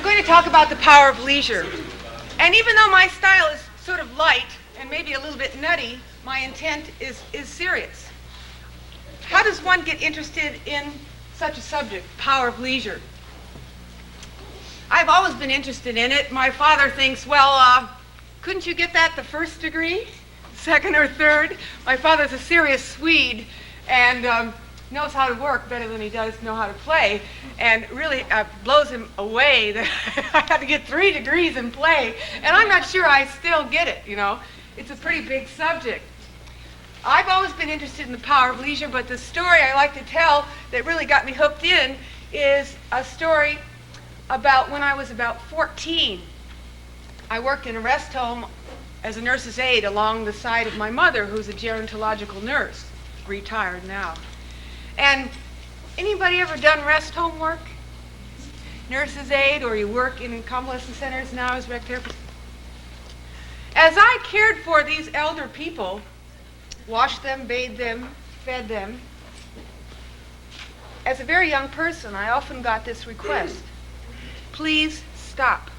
I'm going to talk about the power of leisure. And even though my style is sort of light and maybe a little bit nutty, my intent is serious. How does one get interested in such a subject, power of leisure? I've always been interested in it. My father thinks, well, couldn't you get that the first degree, second or third? My father's a serious Swede and knows how to work better than he does know how to play, and really blows him away that I had to get 3 degrees in play, and I'm not sure I still get it, you know. It's a pretty big subject. I've always been interested in the power of leisure, but the story I like to tell that really got me hooked in is a story about when I was about 14. I worked in a rest home as a nurse's aide along the side of my mother, who's a gerontological nurse, retired now. And anybody ever done rest home work? Nurse's aide, or you work in convalescent centers now as rec therapist? As I cared for these elder people, washed them, bathed them, fed them, as a very young person, I often got this request: please stop.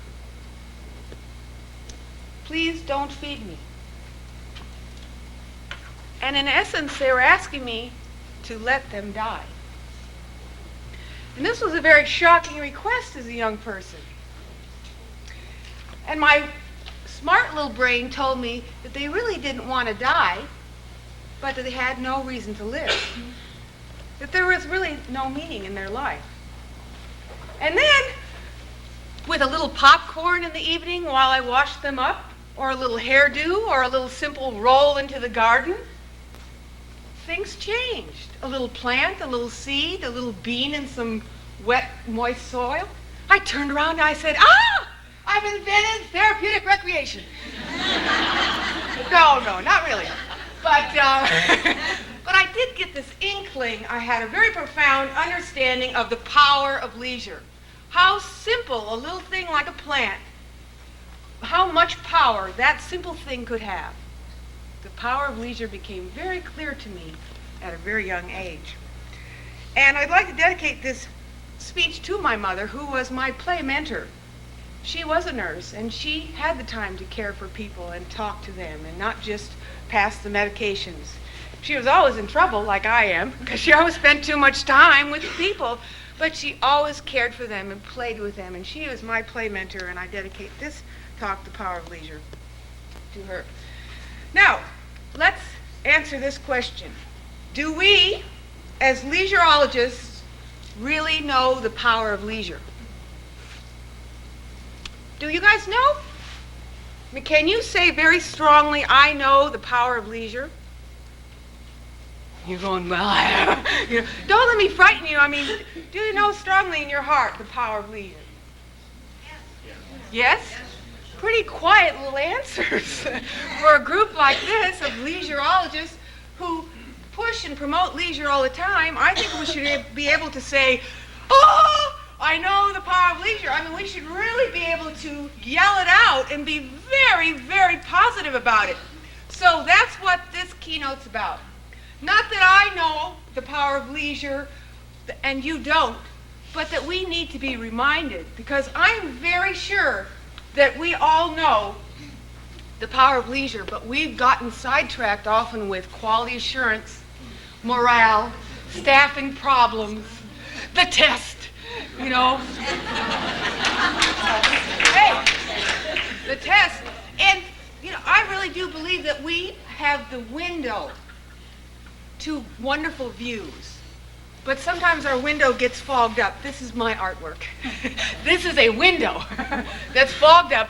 Please don't feed me. And in essence, they were asking me to let them die. And this was a very shocking request as a young person. And my smart little brain told me that they really didn't want to die, but that they had no reason to live. That there was really no meaning in their life. And then, with a little popcorn in the evening while I washed them up, or a little hairdo, or a little simple roll into the garden, things changed. A little plant, a little seed, a little bean in some wet, moist soil. I turned around and I said, I've invented therapeutic recreation. No, not really. But I did get this inkling. I had a very profound understanding of the power of leisure. How simple a little thing like a plant, how much power that simple thing could have. The power of leisure became very clear to me at a very young age. And I'd like to dedicate this speech to my mother, who was my play mentor. She was a nurse, and she had the time to care for people and talk to them and not just pass the medications. She was always in trouble, like I am, because she always spent too much time with people, but she always cared for them and played with them, and she was my play mentor, and I dedicate this talk, The Power of Leisure, to her. Now, let's answer this question. Do we, as leisureologists, really know the power of leisure? Do you guys know? I mean, can you say very strongly, I know the power of leisure? You're going, well, don't let me frighten you. I mean, do you know strongly in your heart the power of leisure? Yes? Pretty quiet little answers for a group like this of leisureologists who push and promote leisure all the time. I think we should be able to say, oh, I know the power of leisure. I mean, we should really be able to yell it out and be very, very positive about it. So that's what this keynote's about. Not that I know the power of leisure and you don't, but that we need to be reminded, because I'm very sure that we all know the power of leisure, but we've gotten sidetracked often with quality assurance, morale, staffing problems, the test, Hey, the test. And, I really do believe that we have the window to wonderful views. But sometimes our window gets fogged up. This is my artwork. This is a window that's fogged up.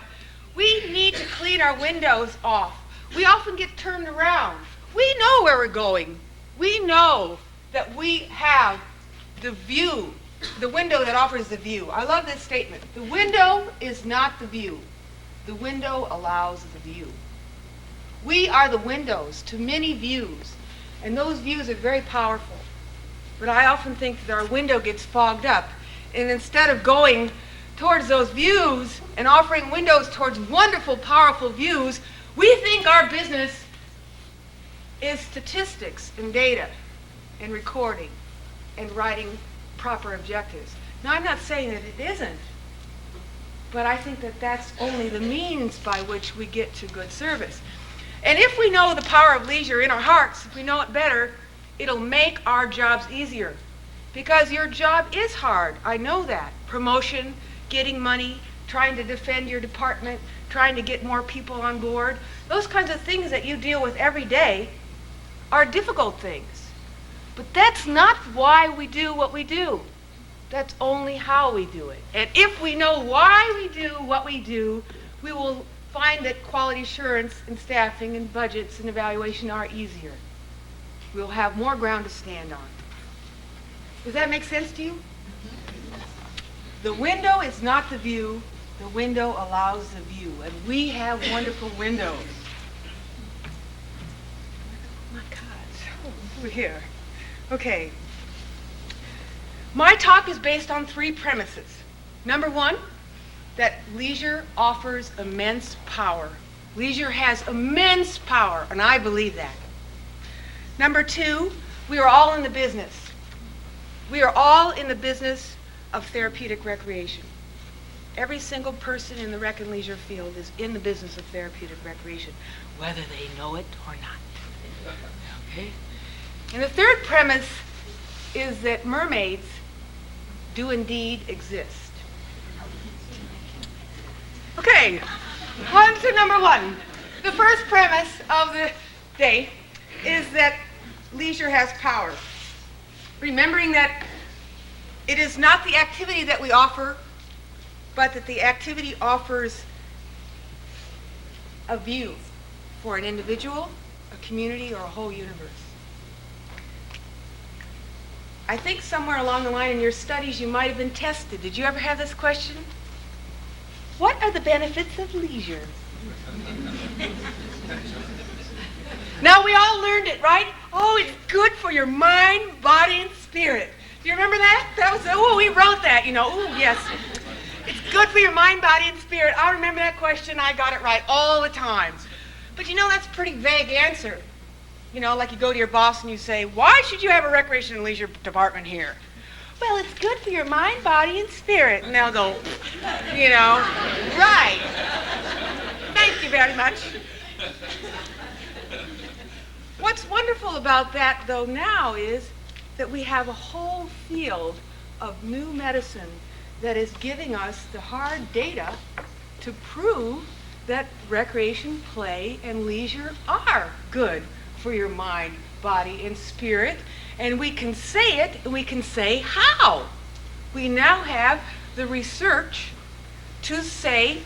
We need to clean our windows off. We often get turned around. We know where we're going. We know that we have the view, the window that offers the view. I love this statement. The window is not the view. The window allows the view. We are the windows to many views, and those views are very powerful. But I often think that our window gets fogged up, and instead of going towards those views and offering windows towards wonderful, powerful views, we think our business is statistics and data and recording and writing proper objectives. Now, I'm not saying that it isn't, but I think that that's only the means by which we get to good service. And if we know the power of leisure in our hearts, if we know it better, it'll make our jobs easier. Because your job is hard, I know that. Promotion, getting money, trying to defend your department, trying to get more people on board, those kinds of things that you deal with every day are difficult things. But that's not why we do what we do. That's only how we do it. And if we know why we do what we do, we will find that quality assurance and staffing and budgets and evaluation are easier. We'll have more ground to stand on. Does that make sense to you? The window is not the view. The window allows the view. And we have wonderful windows. Oh my God. Over here. Okay. My talk is based on 3 premises. Number 1, that leisure offers immense power. Leisure has immense power, and I believe that. Number 2, we are all in the business. We are all in the business of therapeutic recreation. Every single person in the rec and leisure field is in the business of therapeutic recreation, whether they know it or not. Okay? And the third premise is that mermaids do indeed exist. Okay, on to number 1. The first premise of the day is that leisure has power. Remembering that it is not the activity that we offer, but that the activity offers a view for an individual, a community, or a whole universe. I think somewhere along the line in your studies you might have been tested. Did you ever have this question? What are the benefits of leisure? Now we all learned it, right? Oh, it's good for your mind, body, and spirit. Do you remember that? We wrote that, Oh, yes. It's good for your mind, body, and spirit. I remember that question. I got it right all the time. But that's a pretty vague answer. Like you go to your boss and you say, why should you have a recreation and leisure department here? Well, it's good for your mind, body, and spirit. And they'll go, right. Thank you very much. What's wonderful about that, though, now is that we have a whole field of new medicine that is giving us the hard data to prove that recreation, play, and leisure are good for your mind, body, and spirit. And we can say it, and we can say how. We now have the research to say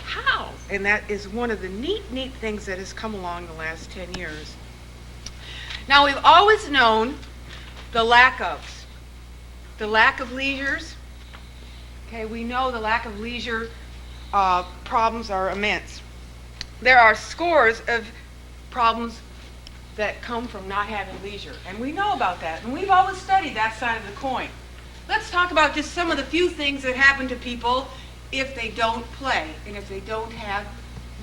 how. And that is one of the neat things that has come along the last 10 years. Now, we've always known the lack of leisures. Okay, we know the lack of leisure problems are immense. There are scores of problems that come from not having leisure, and we know about that, and we've always studied that side of the coin. Let's talk about just some of the few things that happen to people if they don't play and if they don't have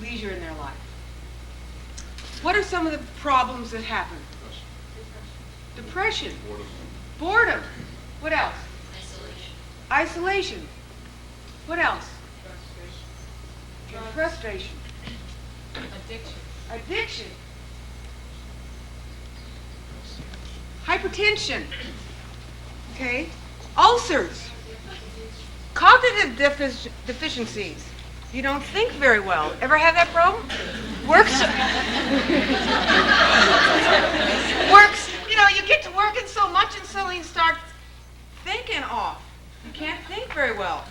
leisure in their life. What are some of the problems that happen? Depression. Boredom. What else? Isolation. What else? Frustration. Addiction. Hypertension. Okay. Ulcers. Cognitive deficiencies. You don't think very well. Ever have that problem? Works. You get to working so much and suddenly you start thinking off. You can't think very well.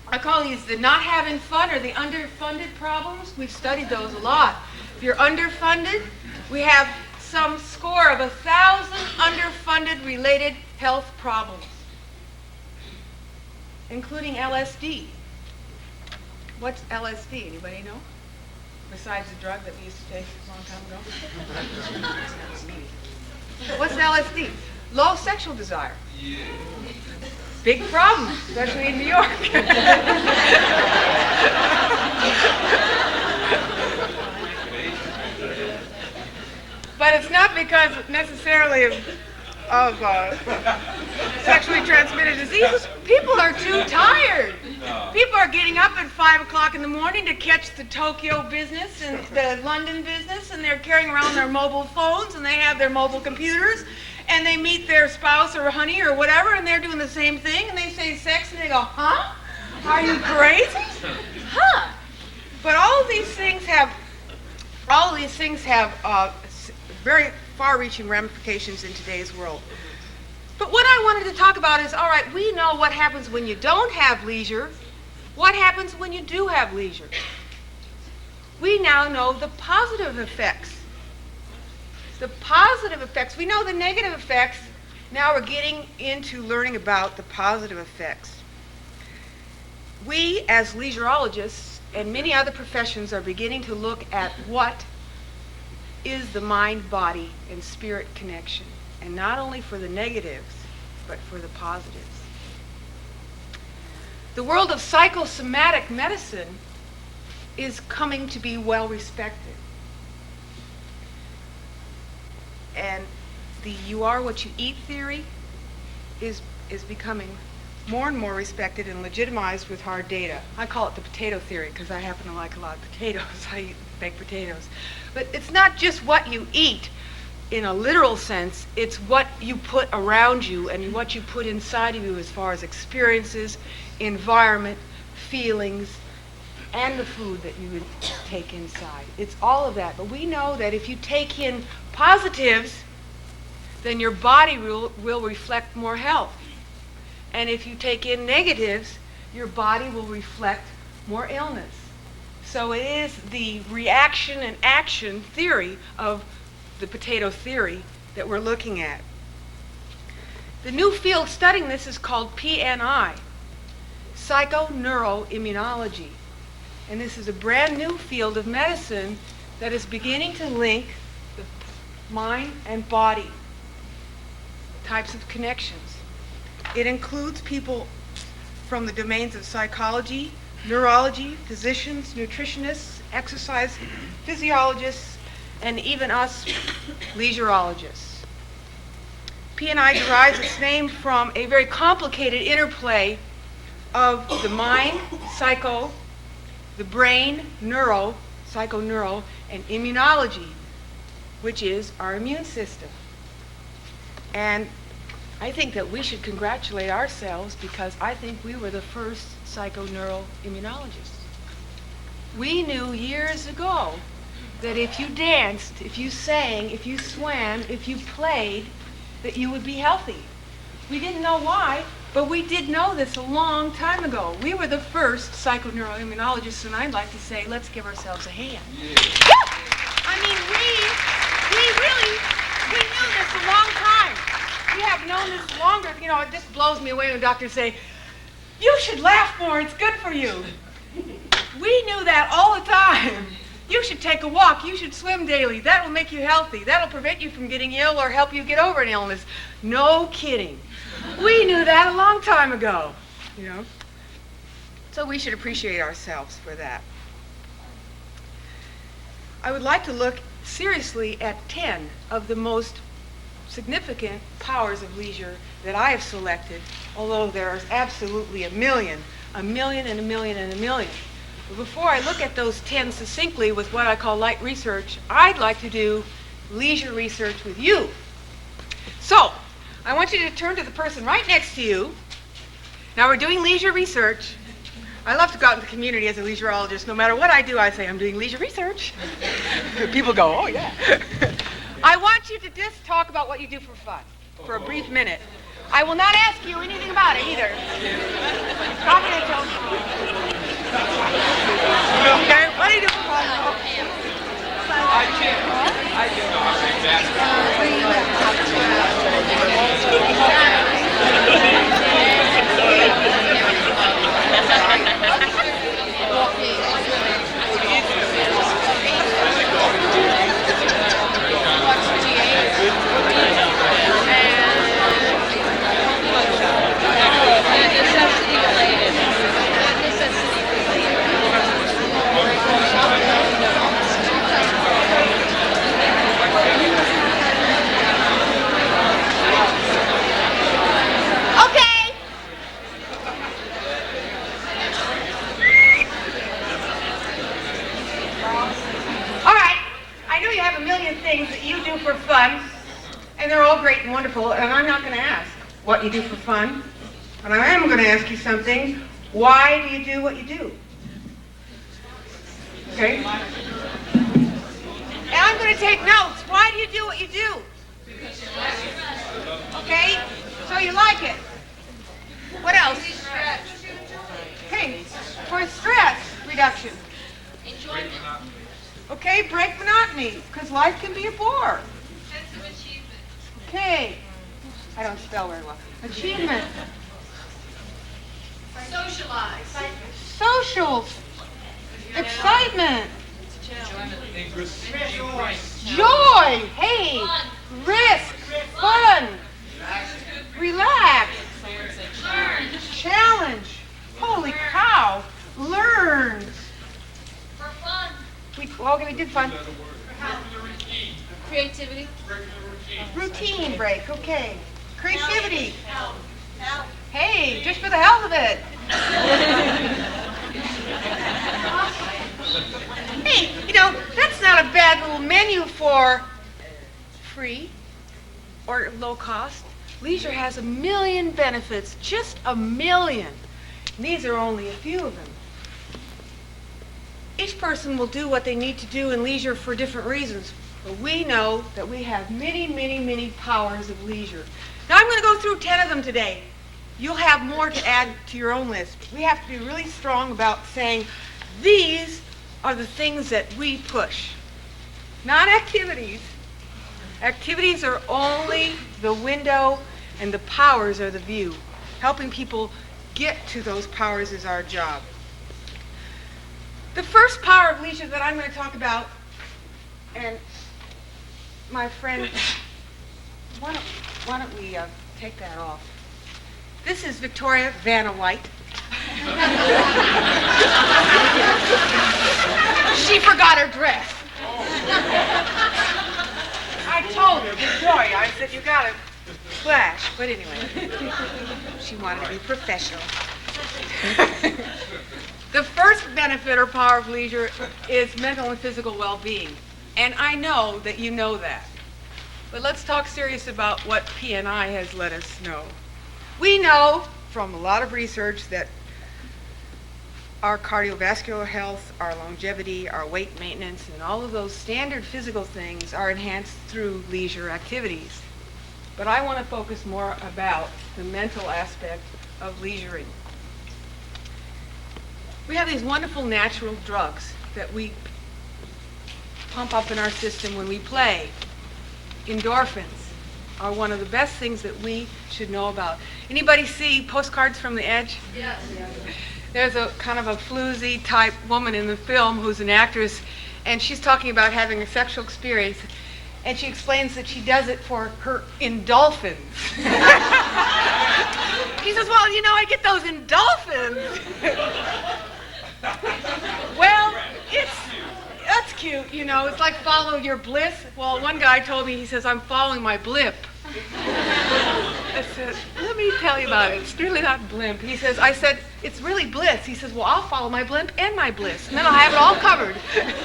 I call these the not having fun or the underfunded problems. We've studied those a lot. If you're underfunded, we have some score of 1,000 underfunded related health problems, including LSD. What's LSD? Anybody know? Besides the drug that we used to take a long time ago? What's LSD? Low sexual desire. Yeah. Big problem, especially in New York. But it's not because necessarily of sexually transmitted diseases. People are too tired. People getting up at 5 o'clock in the morning to catch the Tokyo business and the London business, and they're carrying around their mobile phones, and they have their mobile computers, and they meet their spouse or honey or whatever, and they're doing the same thing, and they say sex, and they go, huh? Are you crazy? Huh? But all of these things have very far-reaching ramifications in today's world. But what I wanted to talk about is, all right, we know what happens when you don't have leisure. What happens when you do have leisure? We now know the positive effects. The positive effects. We know the negative effects. Now we're getting into learning about the positive effects. We, as leisureologists and many other professions, are beginning to look at what is the mind, body, and spirit connection. And not only for the negatives, but for the positives. The world of psychosomatic medicine is coming to be well respected. And the you are what you eat theory is becoming more and more respected and legitimized with hard data. I call it the potato theory because I happen to like a lot of potatoes. I eat baked potatoes. But it's not just what you eat in a literal sense, it's what you put around you and what you put inside of you as far as experiences, environment, feelings, and the food that you would take inside. It's all of that. But we know that if you take in positives, then your body will reflect more health. And if you take in negatives, your body will reflect more illness. So it is the reaction and action theory of the potato theory that we're looking at. The new field studying this is called PNI, psychoneuroimmunology. And this is a brand new field of medicine that is beginning to link the mind and body types of connections. It includes people from the domains of psychology, neurology, physicians, nutritionists, exercise physiologists, and even us leisureologists. PNI derives its name from a very complicated interplay of the mind, psycho, the brain, neuro, psychoneural, and immunology, which is our immune system. And I think that we should congratulate ourselves because I think we were the first psychoneural immunologists. We knew years ago that if you danced, if you sang, if you swam, if you played, that you would be healthy. We didn't know why, but we did know this a long time ago. We were the first psychoneuroimmunologists, and I'd like to say, let's give ourselves a hand. Yeah. I mean, we knew this a long time. We have known this longer. You know, it just blows me away when doctors say, you should laugh more, it's good for you. We knew that all the time. You should take a walk. You should swim daily. That will make you healthy. That will prevent you from getting ill or help you get over an illness. No kidding. We knew that a long time ago, you know. So we should appreciate ourselves for that. I would like to look seriously at 10 of the most significant powers of leisure that I have selected, although there's absolutely a million and a million and a million. Before I look at those 10 succinctly with what I call light research, I'd like to do leisure research with you. So, I want you to turn to the person right next to you. Now we're doing leisure research. I love to go out in the community as a leisureologist. No matter what I do, I say, I'm doing leisure research. People go, oh yeah. I want you to just talk about what you do for fun, for a brief minute. I will not ask you anything about it either. Confidential. Okay, what do you do for fun? you things that you do for fun, and they're all great and wonderful, and I'm not going to ask what you do for fun, but I am going to ask you something. Why do you do what you do? Okay? And I'm going to take notes. Why do you do what you do? Okay? So you like it. What else? Okay, for stress reduction. Enjoyment. Okay, break monotony, because life can be a bore. Sense of achievement. Okay. I don't spell very well. Achievement. Socialize. Social. Excitement. Joy. Hey. Fun. Risk. Fun. Relax. Learn. Challenge. Holy cow. Learn. For fun. We did fun. Creativity. Routine break. Okay. Creativity. Help. Help. Hey, just for the hell of it. Hey, that's not a bad little menu for free or low cost. Leisure has a million benefits, just a million. And these are only a few of them. Each person will do what they need to do in leisure for different reasons. But we know that we have many, many, many powers of leisure. Now I'm going to go through 10 of them today. You'll have more to add to your own list. We have to be really strong about saying these are the things that we push. Not activities. Activities are only the window and the powers are the view. Helping people get to those powers is our job. The first power of leisure that I'm going to talk about, and my friend, why don't we take that off? This is Victoria Vanna White. She forgot her dress. I told her, Victoria, I said, you got to flash. But anyway, she wanted to be professional. The first benefit or power of leisure is mental and physical well-being. And I know that you know that. But let's talk serious about what P&I has let us know. We know from a lot of research that our cardiovascular health, our longevity, our weight maintenance, and all of those standard physical things are enhanced through leisure activities. But I want to focus more about the mental aspect of leisuring. We have these wonderful natural drugs that we pump up in our system when we play. Endorphins are one of the best things that we should know about. Anybody see Postcards from the Edge? Yes. There's a kind of a floozy type woman in the film who's an actress, and she's talking about having a sexual experience, and she explains that she does it for her endorphins. She says, well, I get those endorphins. Well, that's cute, it's like follow your bliss. Well, one guy told me, he says, I'm following my blimp. I said, let me tell you about it. It's really not blimp. I said, it's really bliss. He says, well, I'll follow my blimp and my bliss, and then I'll have it all covered.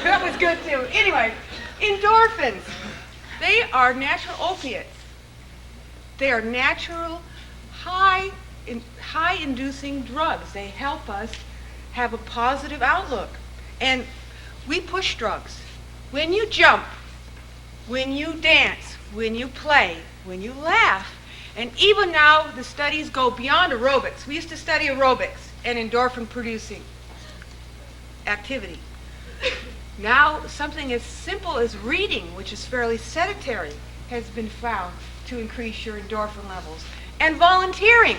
That was good, too. Anyway, endorphins. They are natural opiates. They are natural, high-inducing drugs. They help us have a positive outlook. And we push drugs. When you jump, when you dance, when you play, when you laugh, and even now the studies go beyond aerobics. We used to study aerobics and endorphin-producing activity. Now something as simple as reading, which is fairly sedentary, has been found to increase your endorphin levels. And volunteering.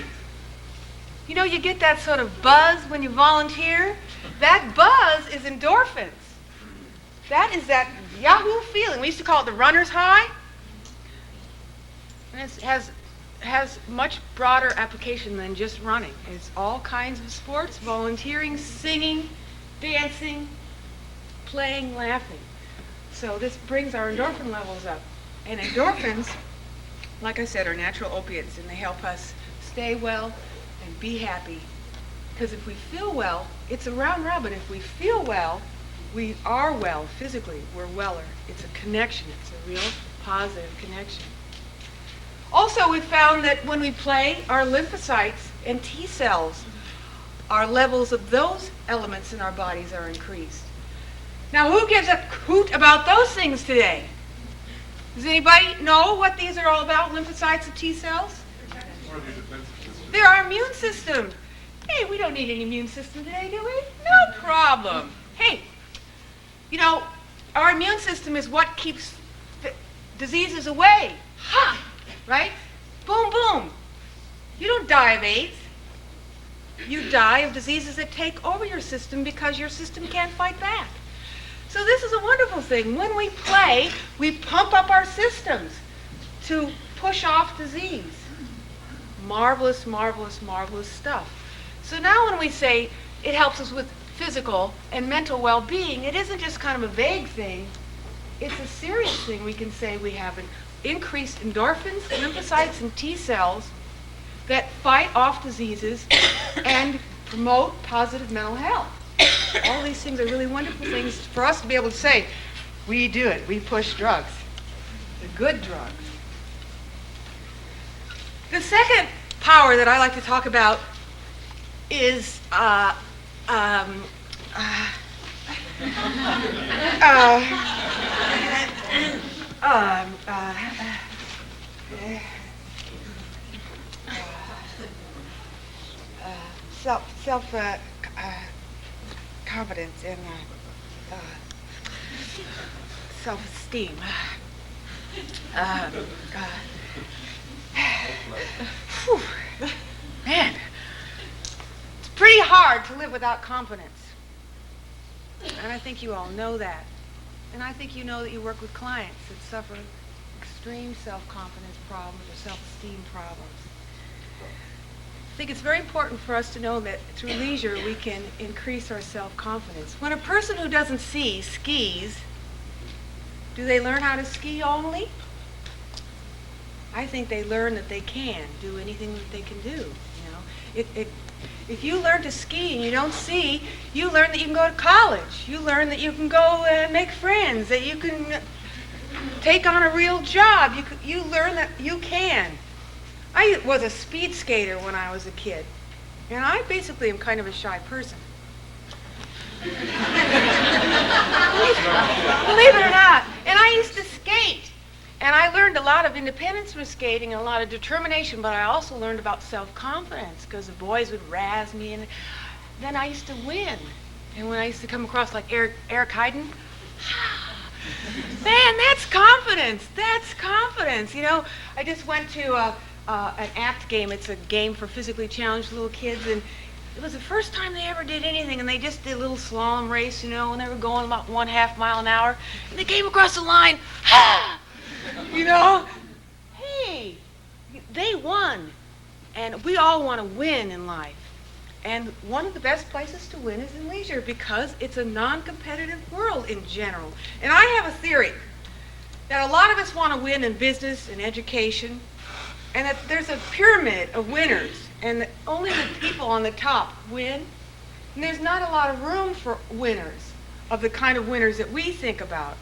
You get that sort of buzz when you volunteer. That buzz is endorphins. That is that Yahoo feeling. We used to call it the runner's high. And it has much broader application than just running. It's all kinds of sports, volunteering, singing, dancing, playing, laughing. So this brings our endorphin levels up. And endorphins, like I said, are natural opiates, and they help us stay well and be happy. Because if we feel well, it's a round robin. If we feel well, we are well physically, we're weller. It's a connection. It's a real positive connection. Also, we found that when we play, our lymphocytes and T cells, our levels of those elements in our bodies are increased. Now, who gives a hoot about those things today? Does anybody know what these are all about, lymphocytes and T cells? They're our immune system. Hey, we don't need an immune system today, do we? No problem. Hey, you know, our immune system is what keeps diseases away. Ha! Right? Boom, boom. You don't die of AIDS. You die of diseases that take over your system because your system can't fight back. So this is a wonderful thing. When we play, we pump up our systems to push off disease. Marvelous, marvelous, marvelous stuff. So now when we say it helps us with physical and mental well-being, it isn't just kind of a vague thing. It's a serious thing. We can say we have an increased endorphins, lymphocytes, and T cells that fight off diseases and promote positive mental health. All these things are really wonderful things for us to be able to say, we do it. We push drugs, the good drugs. The second power that I like to talk about is confidence and self-esteem. Man, it's pretty hard to live without confidence. And I think you all know that. And I think you know that you work with clients that suffer extreme self-confidence problems or self-esteem problems. I think it's very important for us to know that through leisure we can increase our self-confidence. When a person who doesn't see skis, do they learn how to ski only? I think they learn that they can do anything that they can do. You know, if you learn to ski and you don't see, you learn that you can go to college. You learn that you can go and make friends, that you can take on a real job. You learn that you can. I was a speed skater when I was a kid, and I basically am kind of a shy person. Believe it or not. And I used to skate, and I learned a lot of independence from skating and a lot of determination, but I also learned about self-confidence because the boys would razz me, and then I used to win. And when I used to come across like Eric Hayden, man, that's confidence. That's confidence. You know, I just went to an ACT game. It's a game for physically challenged little kids, and it was the first time they ever did anything, and they just did a little slalom race, you know, and they were going about 1/2 mile an hour, and they came across the line, you know, hey, they won, and we all want to win in life, and one of the best places to win is in leisure because it's a non-competitive world in general. And I have a theory that a lot of us want to win in business and education, and that there's a pyramid of winners, and that only the people on the top win. And there's not a lot of room for winners, of the kind of winners that we think about.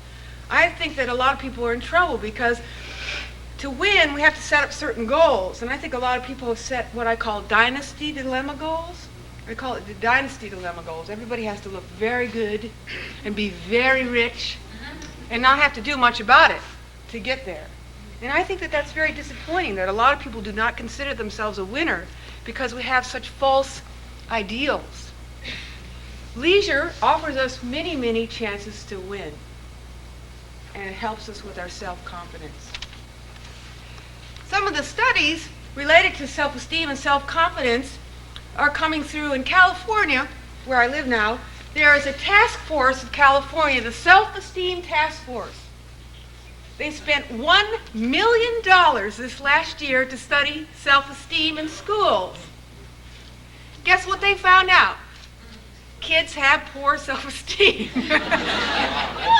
I think that a lot of people are in trouble because to win, we have to set up certain goals. And I think a lot of people have set what I call dynasty dilemma goals. I call it the dynasty dilemma goals. Everybody has to look very good and be very rich and not have to do much about it to get there. And I think that that's very disappointing, that a lot of people do not consider themselves a winner because we have such false ideals. Leisure offers us many, many chances to win, and it helps us with our self-confidence. Some of the studies related to self-esteem and self-confidence are coming through in California, where I live now. There is a task force of California, the Self-Esteem Task Force. They spent $1 million this last year to study self-esteem in schools. Guess what they found out? Kids have poor self-esteem.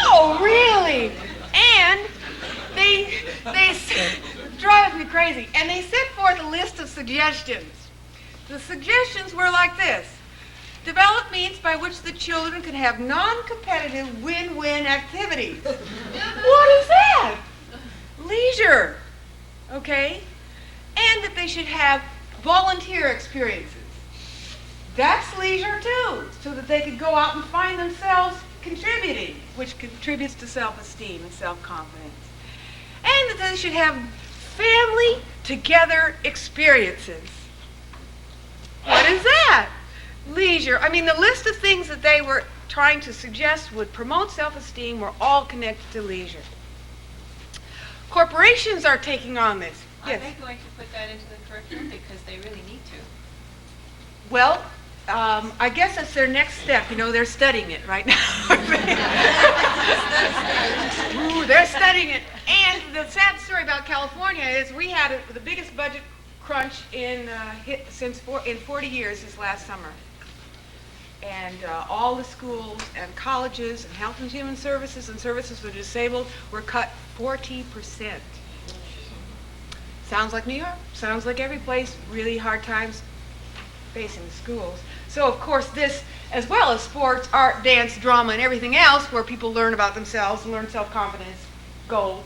Oh, really? And they drive me crazy. And they set forth a list of suggestions. The suggestions were like this. Develop means by which the children can have non-competitive win-win activities. What is that? Leisure. Okay? And that they should have volunteer experiences. That's leisure too, so that they could go out and find themselves contributing, which contributes to self-esteem and self-confidence. And that they should have family together experiences. What is that? Leisure. I mean, the list of things that they were trying to suggest would promote self-esteem were all connected to leisure. Corporations are taking on this. Are they going to put that into the curriculum because they really need to? Well, I guess that's their next step. You know, they're studying it right now. Ooh, they're studying it. And the sad story about California is we had the biggest budget crunch in 40 years this last summer. And all the schools and colleges and health and human services and services for the disabled were cut 40%. Sounds like New York. Sounds like every place. Really hard times facing the schools. So, of course, this, as well as sports, art, dance, drama, and everything else where people learn about themselves and learn self-confidence, go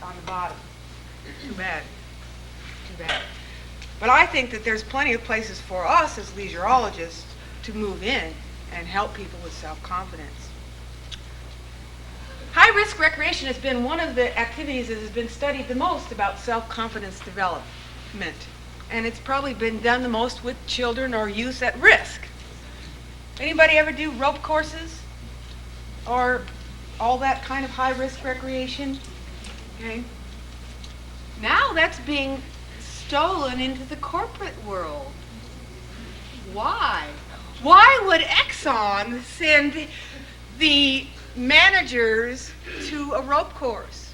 on the bottom. Too bad. Too bad. But I think that there's plenty of places for us as leisureologists to move in and help people with self-confidence. High-risk recreation has been one of the activities that has been studied the most about self-confidence development. And it's probably been done the most with children or youth at risk. Anybody ever do rope courses? Or all that kind of high-risk recreation? Okay. Now that's being stolen into the corporate world. Why? Why would Exxon send the managers to a rope course?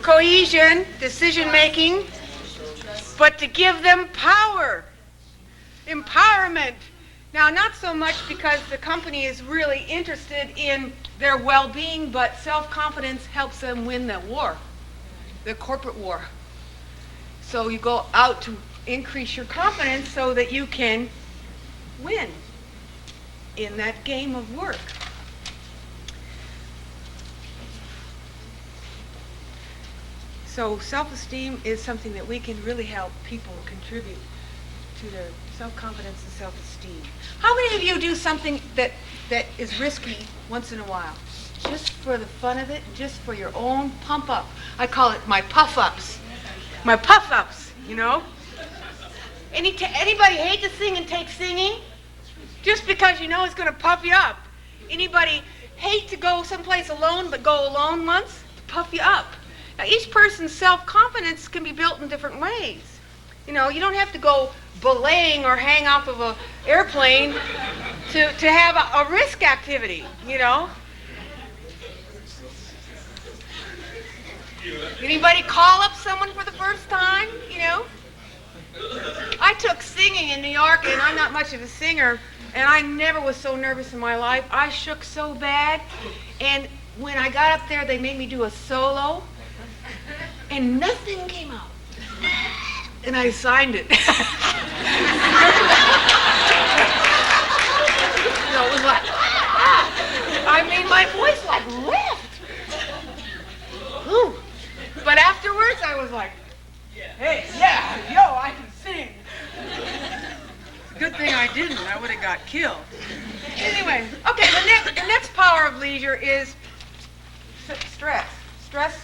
Cohesion, decision making, but to give them power, empowerment. Now, not so much because the company is really interested in their well-being, but self-confidence helps them win the war, the corporate war. So you go out to increase your confidence so that you can win in that game of work. So self-esteem is something that we can really help people contribute to their self-confidence and self-esteem. How many of you do something that is risky once in a while? Just for the fun of it, just for your own pump-up. I call it my puff-ups. My puff-ups, you know? Anybody hate to sing and take singing? Just because you know it's going to puff you up. Anybody hate to go someplace alone but go alone once? To puff you up. Now, each person's self-confidence can be built in different ways. You know, you don't have to go belaying or hang off of an airplane to have a risk activity, you know? Anybody call up someone for the first time, you know? I took singing in New York, and I'm not much of a singer, and I never was so nervous in my life. I shook so bad, and when I got up there, they made me do a solo, and nothing came out. And I signed it. You know, it was like, I mean, my voice like left. Ooh. But afterwards, I was like, hey, yeah, yo, I can sing. Good thing I didn't. I would have got killed. Anyway, okay, the next power of leisure is stress. Stress,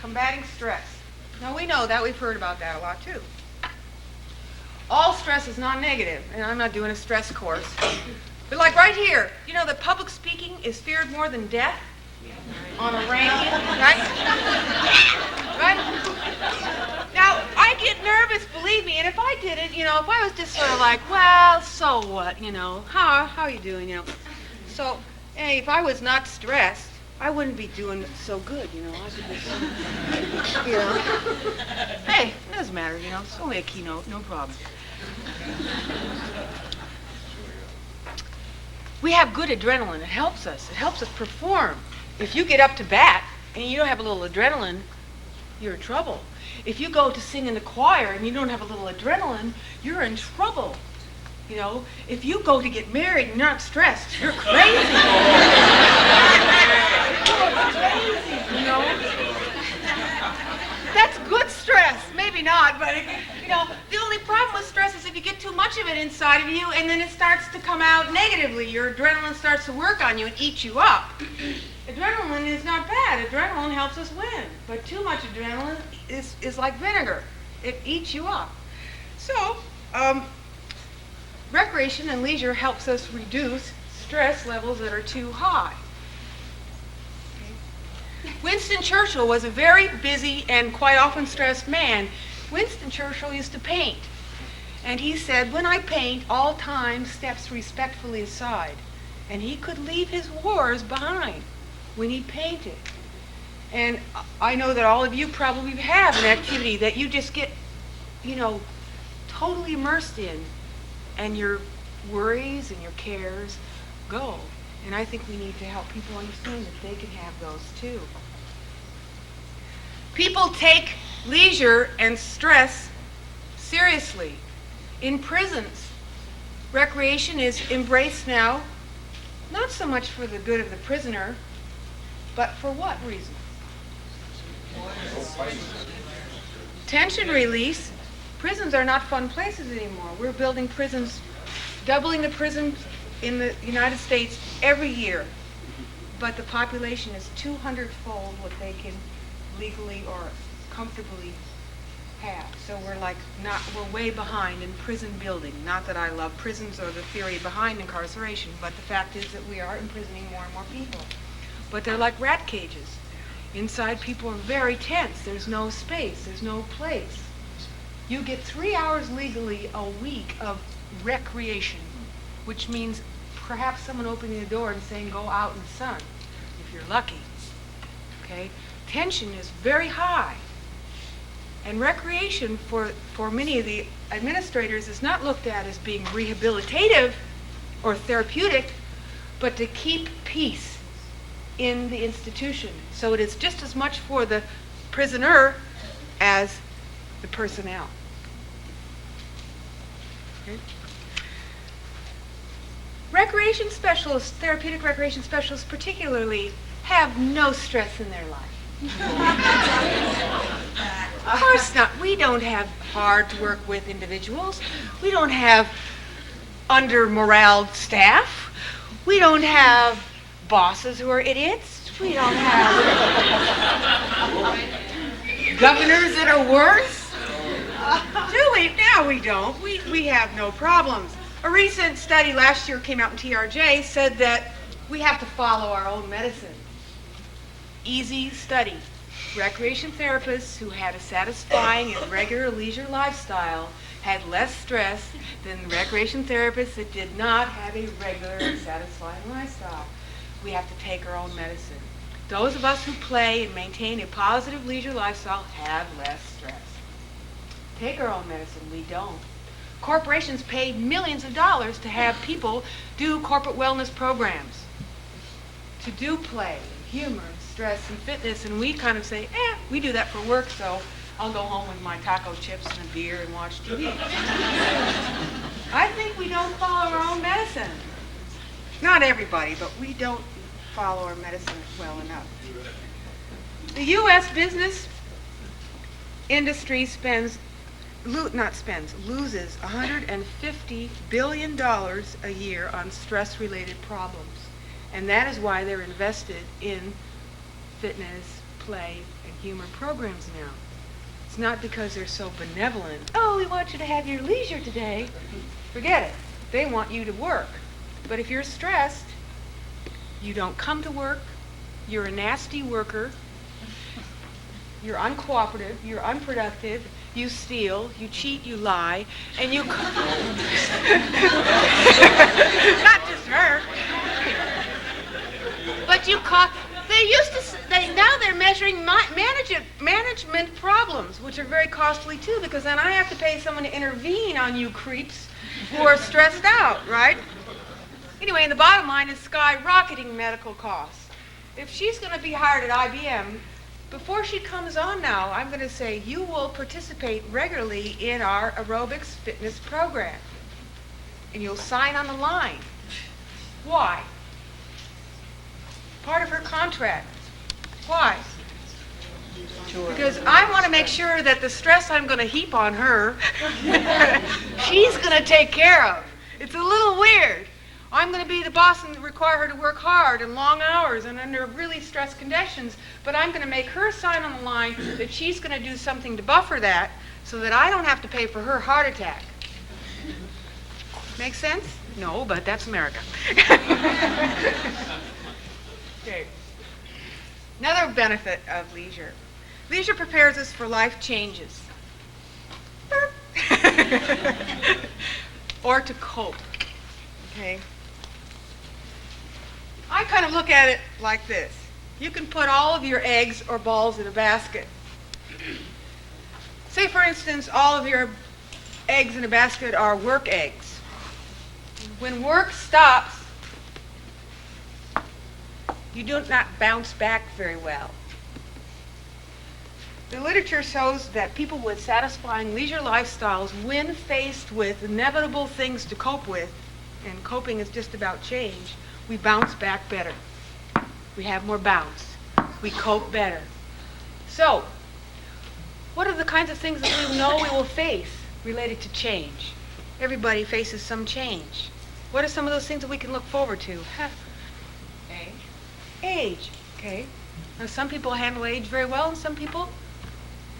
combating stress. Now, we know that. We've heard about that a lot, too. All stress is not negative, and I'm not doing a stress course. But like right here, you know that public speaking is feared more than death on a ranking, right? Right? Now, I get nervous, believe me, and if I did it, you know, if I was just sort of like, well, so what, you know, how are you doing, you know? So, hey, if I was not stressed, I wouldn't be doing so good, you know. I could just, you know. Hey, it doesn't matter, you know. It's only a keynote, no problem. We have good adrenaline. It helps us. It helps us perform. If you get up to bat and you don't have a little adrenaline, you're in trouble. if you go to sing in the choir and you don't have a little adrenaline, you're in trouble. You know, if you go to get married and you're not stressed, you're crazy. You're crazy, you know. That's good stress. Maybe not, but, you know, the only problem with stress is if you get too much of it inside of you and then it starts to come out negatively. Your adrenaline starts to work on you and eat you up. Adrenaline is not bad. Adrenaline helps us win. But too much adrenaline is like vinegar. It eats you up. So, recreation and leisure helps us reduce stress levels that are too high. Winston Churchill was a very busy and quite often stressed man. Winston Churchill used to paint. And he said, when I paint, all time steps respectfully aside. And he could leave his wars behind when he painted. And I know that all of you probably have an activity that you just get, you know, totally immersed in. And your worries and your cares go. And I think we need to help people understand that they can have those too. People take leisure and stress seriously. In prisons, recreation is embraced now, not so much for the good of the prisoner, but for what reason? Tension release. Prisons are not fun places anymore. We're building prisons, doubling the prisons in the United States every year, but the population is 200-fold what they can legally or comfortably have. So we're way behind in prison building. Not that I love prisons or the theory behind incarceration, but the fact is that we are imprisoning more and more people. But they're like rat cages. Inside, people are very tense. There's no space. There's no place. You get 3 hours legally a week of recreation, which means perhaps someone opening the door and saying, go out in the sun, if you're lucky. Okay? Tension is very high. And recreation for many of the administrators is not looked at as being rehabilitative or therapeutic, but to keep peace in the institution. So it is just as much for the prisoner as the personnel. Okay? Recreation specialists, therapeutic recreation specialists particularly, have no stress in their life. Of course not. We don't have hard to work with individuals. We don't have under-moraled staff. We don't have bosses who are idiots. We don't have governors that are worse. Do we? No, we don't. We have no problems. A recent study last year came out in TRJ said that we have to follow our own medicine. Easy study. Recreation therapists who had a satisfying and regular leisure lifestyle had less stress than recreation therapists that did not have a regular and satisfying lifestyle. We have to take our own medicine. Those of us who play and maintain a positive leisure lifestyle have less stress. Take our own medicine. We don't. Corporations pay millions of dollars to have people do corporate wellness programs, to do play, humor, stress, and fitness, and we kind of say, we do that for work, so I'll go home with my taco chips and a beer and watch TV. I think we don't follow our own medicine. Not everybody, but we don't follow our medicine well enough. The U.S. business industry loses $150 billion a year on stress-related problems. And that is why they're invested in fitness, play, and humor programs now. It's not because they're so benevolent. Oh, we want you to have your leisure today. Forget it. They want you to work. But if you're stressed, you don't come to work, you're a nasty worker, you're uncooperative, you're unproductive, you steal, you cheat, you lie, and you... Not just her. But you now they're measuring management problems, which are very costly too, because then I have to pay someone to intervene on you creeps who are stressed out, right? Anyway, and the bottom line is skyrocketing medical costs. If she's going to be hired at IBM, Before she comes on now, I'm going to say you will participate regularly in our aerobics fitness program. And you'll sign on the line. Why? Part of her contract. Why? Because I want to make sure that the stress I'm going to heap on her, she's going to take care of. It's a little weird. I'm going to be the boss and require her to work hard and long hours and under really stressed conditions, but I'm going to make her sign on the line that she's going to do something to buffer that so that I don't have to pay for her heart attack. Make sense? No, but that's America. Okay. Another benefit of leisure. Leisure prepares us for life changes. Or to cope. Okay? I kind of look at it like this. You can put all of your eggs or balls in a basket. Say, for instance, all of your eggs in a basket are work eggs. When work stops, you do not bounce back very well. The literature shows that people with satisfying leisure lifestyles, when faced with inevitable things to cope with, and coping is just about change, we bounce back better. We have more bounce. We cope better. So, what are the kinds of things that we know we will face related to change? Everybody faces some change. What are some of those things that we can look forward to? Age. Okay. Now, some people handle age very well, and some people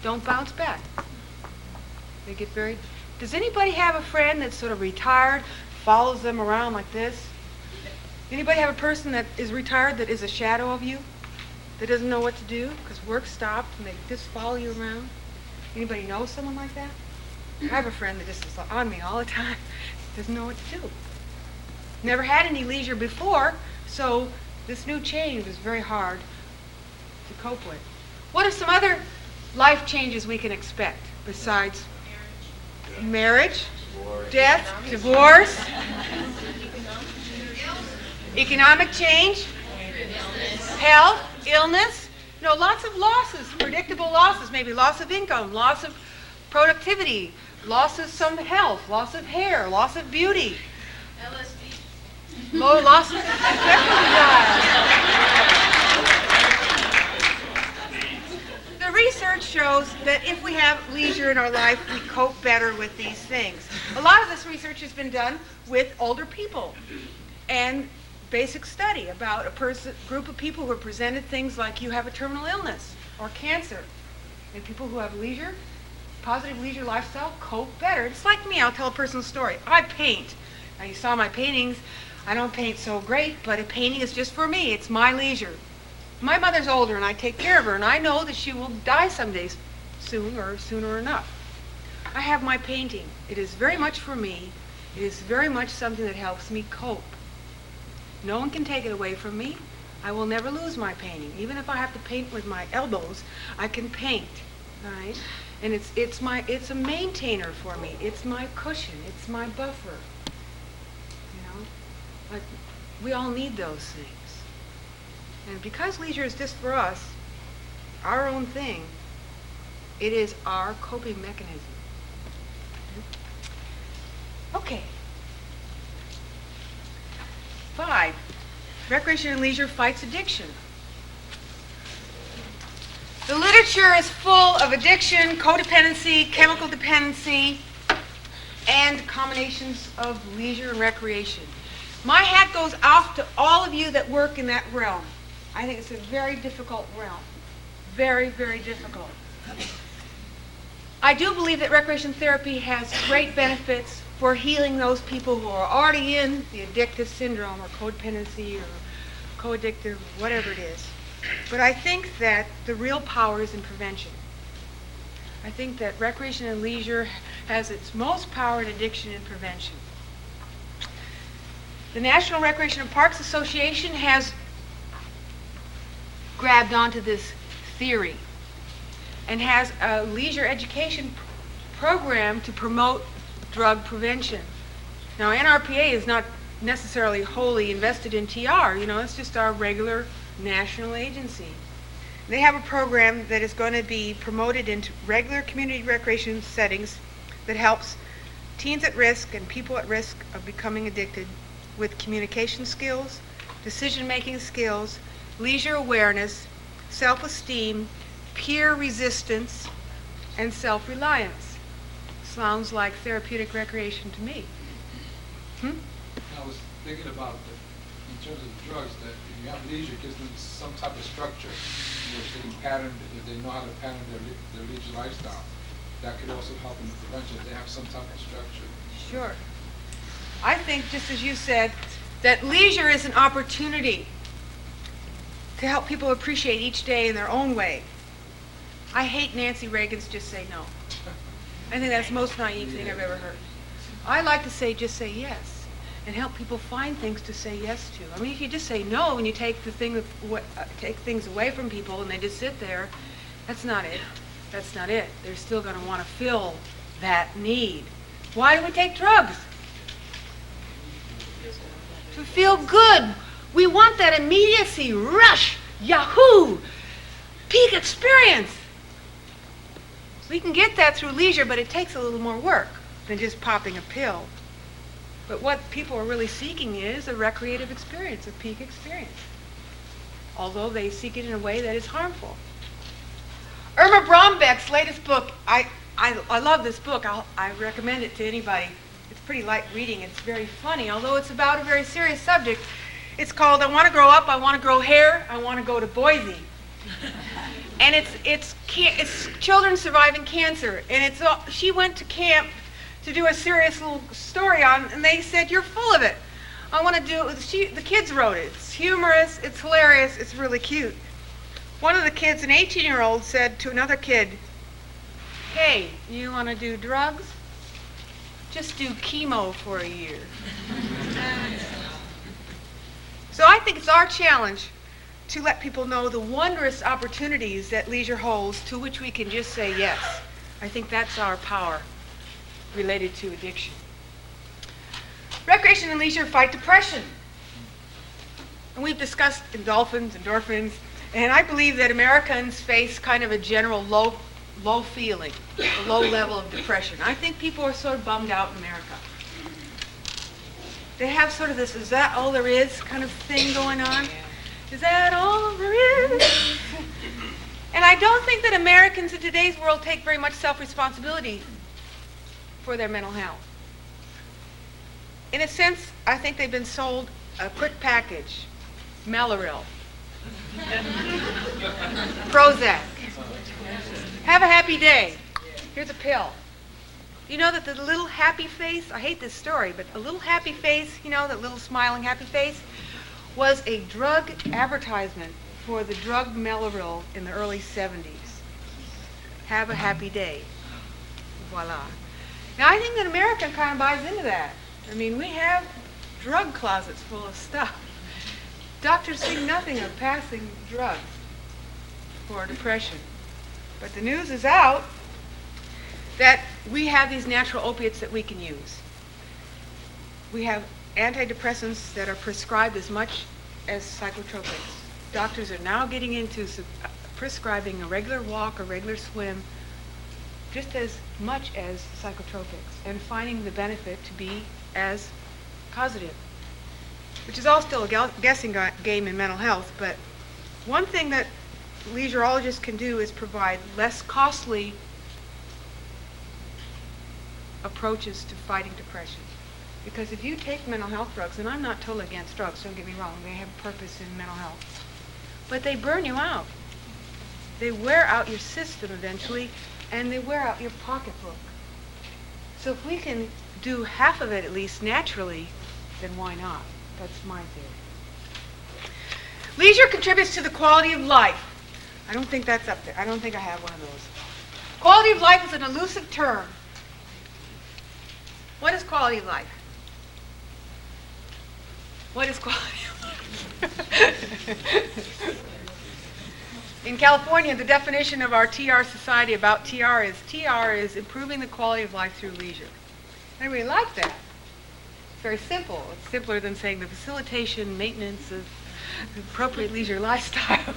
don't bounce back. They get very... Does anybody have a friend that's sort of retired, follows them around like this? Anybody have a person that is retired that is a shadow of you? That doesn't know what to do because work stopped and they just follow you around? Anybody know someone like that? I have a friend that just is on me all the time. Doesn't know what to do. Never had any leisure before, so this new change was very hard to cope with. What are some other life changes we can expect besides marriage, death, divorce, economic change, health, illness? You know, lots of losses, predictable losses, maybe loss of income, loss of productivity, loss of some health, loss of hair, loss of beauty. Low loss of The research shows that if we have leisure in our life, we cope better with these things. A lot of this research has been done with older people and basic study about a group of people who are presented things like you have a terminal illness or cancer. And people who have leisure, positive leisure lifestyle, cope better. It's like me. I'll tell a personal story. I paint. Now, you saw my paintings. I don't paint so great, but a painting is just for me. It's my leisure. My mother's older, and I take care of her, and I know that she will die someday soon or sooner enough. I have my painting. It is very much for me. It is very much something that helps me cope. No one can take it away from me. I will never lose my painting. Even if I have to paint with my elbows, I can paint, right? And it's a maintainer for me. It's my cushion. It's my buffer. But we all need those things. And because leisure is just for us, our own thing, it is our coping mechanism. Okay. 5, recreation and leisure fights addiction. The literature is full of addiction, codependency, chemical dependency, and combinations of leisure and recreation. My hat goes off to all of you that work in that realm. I think it's a very difficult realm. Very, very difficult. I do believe that recreation therapy has great benefits for healing those people who are already in the addictive syndrome or codependency or co-addictive, whatever it is. But I think that the real power is in prevention. I think that recreation and leisure has its most power in addiction and prevention. The National Recreation and Parks Association has grabbed onto this theory and has a leisure education program to promote drug prevention. Now, NRPA is not necessarily wholly invested in TR, it's just our regular national agency. They have a program that is going to be promoted into regular community recreation settings that helps teens at risk and people at risk of becoming addicted with communication skills, decision-making skills, leisure awareness, self-esteem, peer resistance, and self-reliance. Sounds like therapeutic recreation to me. I was thinking about that in terms of the drugs, that if you have leisure, it gives them some type of structure in which they can pattern, if they know how to pattern their leisure lifestyle. That could also help in the prevention if they have some type of structure. Sure. I think, just as you said, that leisure is an opportunity to help people appreciate each day in their own way. I hate Nancy Reagan's just say no. I think that's the most naive thing I've ever heard. I like to say just say yes and help people find things to say yes to. I mean, if you just say no and you take take things away from people and they just sit there, that's not it. That's not it. They're still going to want to fill that need. Why do we take drugs? To feel good. We want that immediacy, rush, yahoo, peak experience. We can get that through leisure, but it takes a little more work than just popping a pill. But what people are really seeking is a recreative experience, a peak experience, although they seek it in a way that is harmful. Irma Brombeck's latest book, I love this book. I recommend it to anybody. It's pretty light reading. It's very funny, although it's about a very serious subject. It's called I Want to Grow Up, I Want to Grow Hair, I Want to Go to Boise. And it's children surviving cancer. And she went to camp to do a serious little story on, and they said, you're full of it. I want to do, the kids wrote it. It's humorous, it's hilarious, it's really cute. One of the kids, an 18-year-old, said to another kid, hey, you want to do drugs? Just do chemo for a year. So I think it's our challenge to let people know the wondrous opportunities that leisure holds to which we can just say yes. I think that's our power related to addiction. Recreation and leisure fight depression. And we've discussed endorphins, and I believe that Americans face kind of a general low feeling, a low level of depression. I think people are sort of bummed out in America. They have sort of this, is that all there is kind of thing going on? Is that all there is? And I don't think that Americans in today's world take very much self-responsibility for their mental health. In a sense, I think they've been sold a quick package, Mellaril, Prozac. Have a happy day. Here's a pill. You know that the little happy face, I hate this story, but the little happy face, you know, that little smiling happy face, was a drug advertisement for the drug Mellaril in the early 70s. Have a happy day. Voila. Now, I think that America kind of buys into that. I mean, we have drug closets full of stuff. Doctors think nothing of passing drugs for depression. But the news is out that we have these natural opiates that we can use. We have antidepressants that are prescribed as much as psychotropics. Doctors are now getting into prescribing a regular walk or regular swim just as much as psychotropics and finding the benefit to be as positive, which is all still a guessing game in mental health. But one thing that leisurologists can do is provide less costly approaches to fighting depression. Because if you take mental health drugs, and I'm not totally against drugs, don't get me wrong, they have a purpose in mental health, but they burn you out. They wear out your system eventually, and they wear out your pocketbook. So if we can do half of it at least naturally, then why not? That's my theory. Leisure contributes to the quality of life. I don't think that's up there. I don't think I have one of those. Quality of life is an elusive term. What is quality of life? What is quality of life? In California, the definition of our TR society about TR is improving the quality of life through leisure. I really like that. It's very simple. It's simpler than saying the facilitation, maintenance of appropriate leisure lifestyle.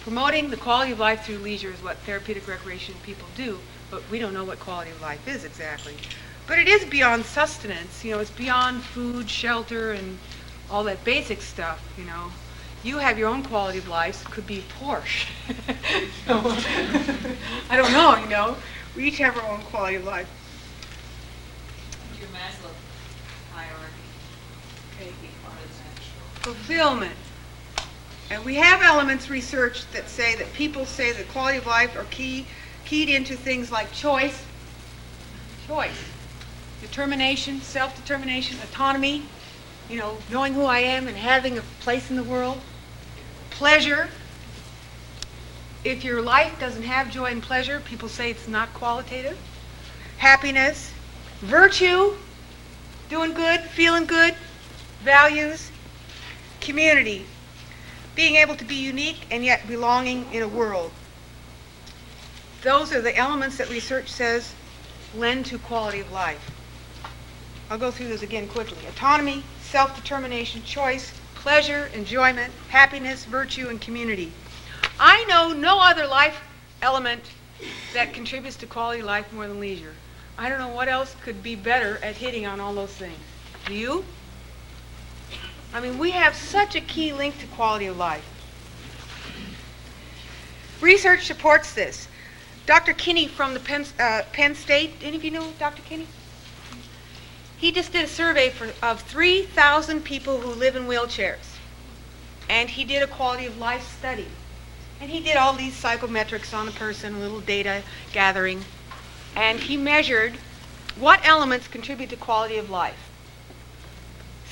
Promoting the quality of life through leisure is what therapeutic recreation people do, but we don't know what quality of life is exactly. But it is beyond sustenance, it's beyond food, shelter, and all that basic stuff. You have your own quality of life. It could be Porsche. So, I don't know. We each have our own quality of life. Your Maslow hierarchy. Okay. Be part of that. Fulfillment. And we have elements research that say that people say that quality of life are keyed into things like choice, determination, self-determination, autonomy, knowing who I am and having a place in the world, pleasure. If your life doesn't have joy and pleasure, people say it's not qualitative. Happiness, virtue, doing good, feeling good, values, community, being able to be unique and yet belonging in a world. Those are the elements that research says lend to quality of life. I'll go through this again quickly. Autonomy, self-determination, choice, pleasure, enjoyment, happiness, virtue, and community. I know no other life element that contributes to quality of life more than leisure. I don't know what else could be better at hitting on all those things. Do you? We have such a key link to quality of life. Research supports this. Dr. Kinney from the Penn State, any of you know Dr. Kinney? He just did a survey of 3,000 people who live in wheelchairs. And he did a quality of life study. And he did all these psychometrics on a person, a little data gathering. And he measured what elements contribute to quality of life.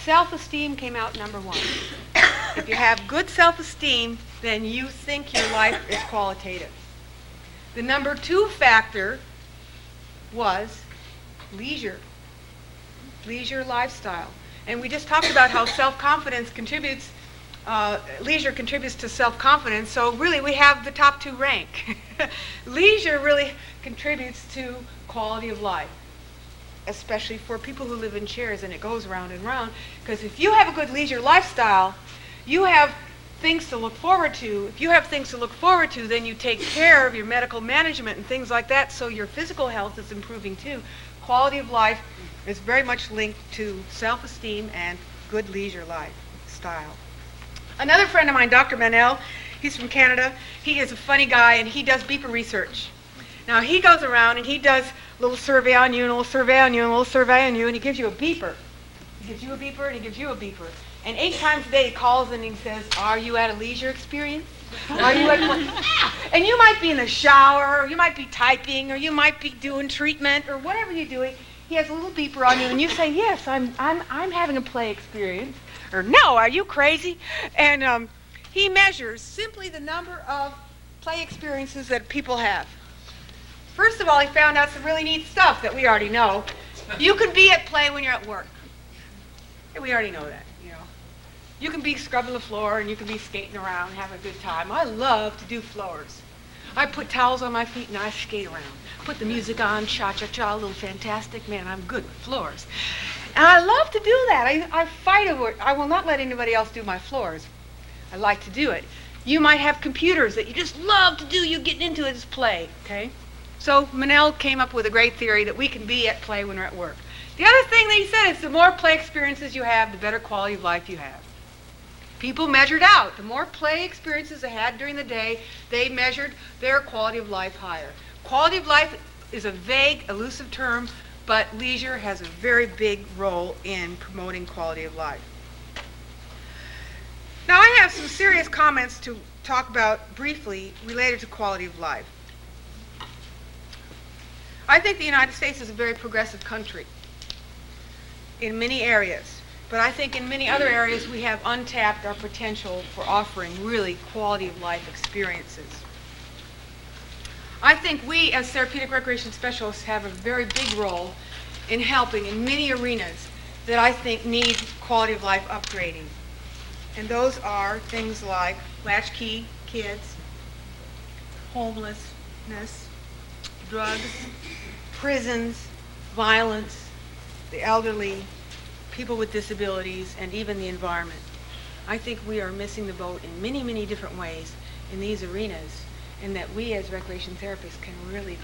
Self-esteem came out number one. If you have good self-esteem, then you think your life is qualitative. The number two factor was leisure lifestyle. And we just talked about how self-confidence contributes, leisure contributes to self-confidence, so really we have the top two rank. Leisure really contributes to quality of life, especially for people who live in chairs, and it goes round and round, because if you have a good leisure lifestyle, you have things to look forward to. If you have things to look forward to, then you take care of your medical management and things like that, so your physical health is improving too. Quality of life is very much linked to self-esteem and good leisure lifestyle. Another friend of mine, Dr. Manel, he's from Canada. He is a funny guy, and he does beeper research. Now, he goes around and he does a little survey on you, and a little survey on you, and a little survey on you, and he gives you a beeper. He gives you a beeper, and he gives you a beeper. And 8 times a day he calls and he says, are you at a leisure experience? Are you at And you might be in the shower, or you might be typing, or you might be doing treatment, or whatever you're doing. He has a little beeper on you, and you say, yes, I'm having a play experience. Or, no, are you crazy? And he measures simply the number of play experiences that people have. First of all, he found out some really neat stuff that we already know. You can be at play when you're at work. We already know that, You can be scrubbing the floor, and you can be skating around and having a good time. I love to do floors. I put towels on my feet and I skate around. Put the music on, cha-cha-cha, a little fantastic. Man, I'm good with floors. And I love to do that. I fight over it. I will not let anybody else do my floors. I like to do it. You might have computers that you just love to do. You get into it as play, okay? So Manel came up with a great theory that we can be at play when we're at work. The other thing that he said is the more play experiences you have, the better quality of life you have. People measured out. The more play experiences they had during the day, they measured their quality of life higher. Quality of life is a vague, elusive term, but leisure has a very big role in promoting quality of life. Now, I have some serious comments to talk about briefly related to quality of life. I think the United States is a very progressive country in many areas. But I think in many other areas we have untapped our potential for offering really quality of life experiences. I think we as therapeutic recreation specialists have a very big role in helping in many arenas that I think need quality of life upgrading. And those are things like latchkey kids, homelessness, drugs, prisons, violence, the elderly, people with disabilities, and even the environment. I think we are missing the boat in many, many different ways, in these arenas, and that we as recreation therapists can really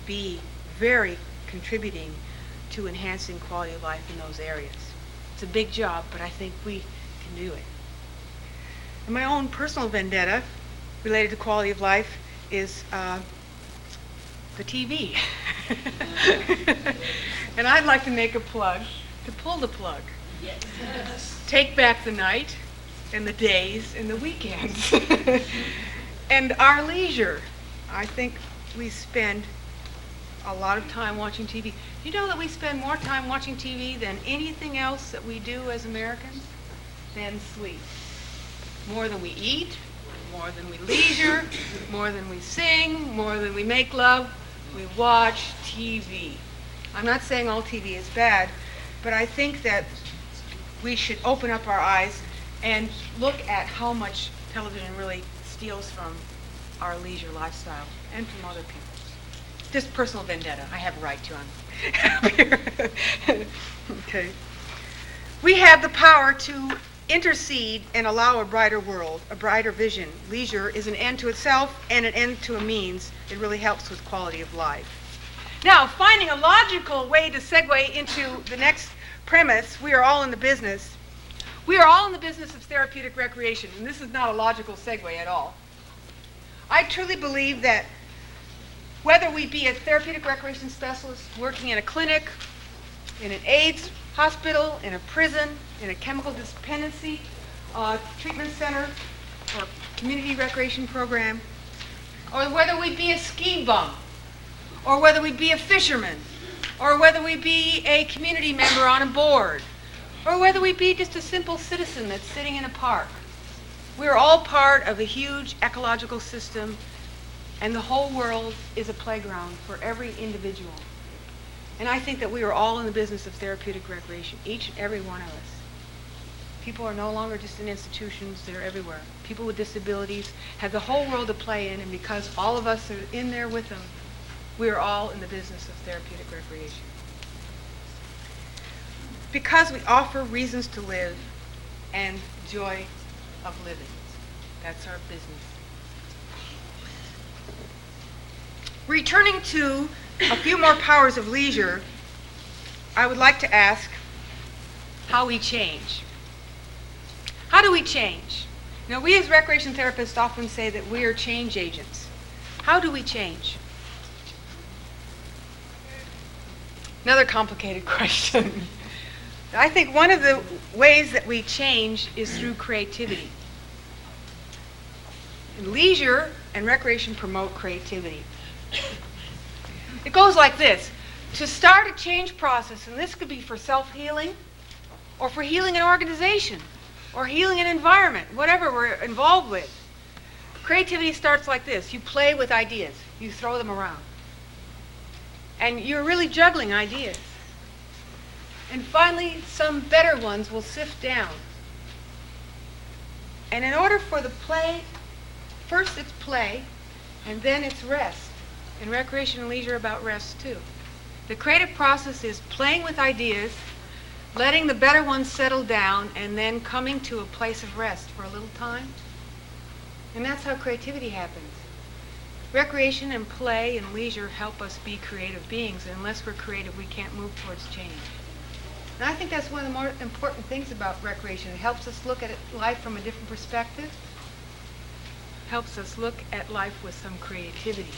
be very contributing to enhancing quality of life in those areas. It's a big job, but I think we can do it. And my own personal vendetta related to quality of life is the TV. And I'd like to make a plug to pull the plug. Yes. Take back the night and the days and the weekends. And our leisure. I think we spend a lot of time watching TV. You know that we spend more time watching TV than anything else that we do as Americans? Than sleep. More than we eat, more than we leisure, more than we sing, more than we make love, we watch TV. I'm not saying all TV is bad, but I think that we should open up our eyes and look at how much television really steals from our leisure lifestyle and from other people. Just personal vendetta. I have a right to. I'm here. Okay. We have the power to intercede and allow a brighter world, a brighter vision. Leisure is an end to itself and an end to a means. It really helps with quality of life. Now, finding a logical way to segue into the next premise, we are all in the business. We are all in the business of therapeutic recreation, and this is not a logical segue at all. I truly believe that whether we be a therapeutic recreation specialist working in a clinic, in an AIDS hospital, in a prison, in a chemical dependency treatment center, or community recreation program, or whether we be a ski bum, or whether we be a fisherman, or whether we be a community member on a board, or whether we be just a simple citizen that's sitting in a park. We're all part of a huge ecological system, and the whole world is a playground for every individual. And I think that we are all in the business of therapeutic recreation, each and every one of us. People are no longer just in institutions, they're everywhere. People with disabilities have the whole world to play in, and because all of us are in there with them, we are all in the business of therapeutic recreation. Because we offer reasons to live and joy of living. That's our business. Returning to a few more powers of leisure, I would like to ask how we change. How do we change? You know, we as recreation therapists often say that we are change agents. How do we change? Another complicated question. I think one of the ways that we change is through creativity. And leisure and recreation promote creativity. It goes like this. To start a change process, and this could be for self-healing, or for healing an organization, or healing an environment, whatever we're involved with. Creativity starts like this. You play with ideas. You throw them around. And you're really juggling ideas. And finally, some better ones will sift down. And in order for the play, first it's play, and then it's rest. And recreation and leisure are about rest too. The creative process is playing with ideas, letting the better ones settle down, and then coming to a place of rest for a little time. And that's how creativity happens. Recreation and play and leisure help us be creative beings, and unless we're creative, we can't move towards change. And I think that's one of the more important things about recreation. It helps us look at life from a different perspective, helps us look at life with some creativity.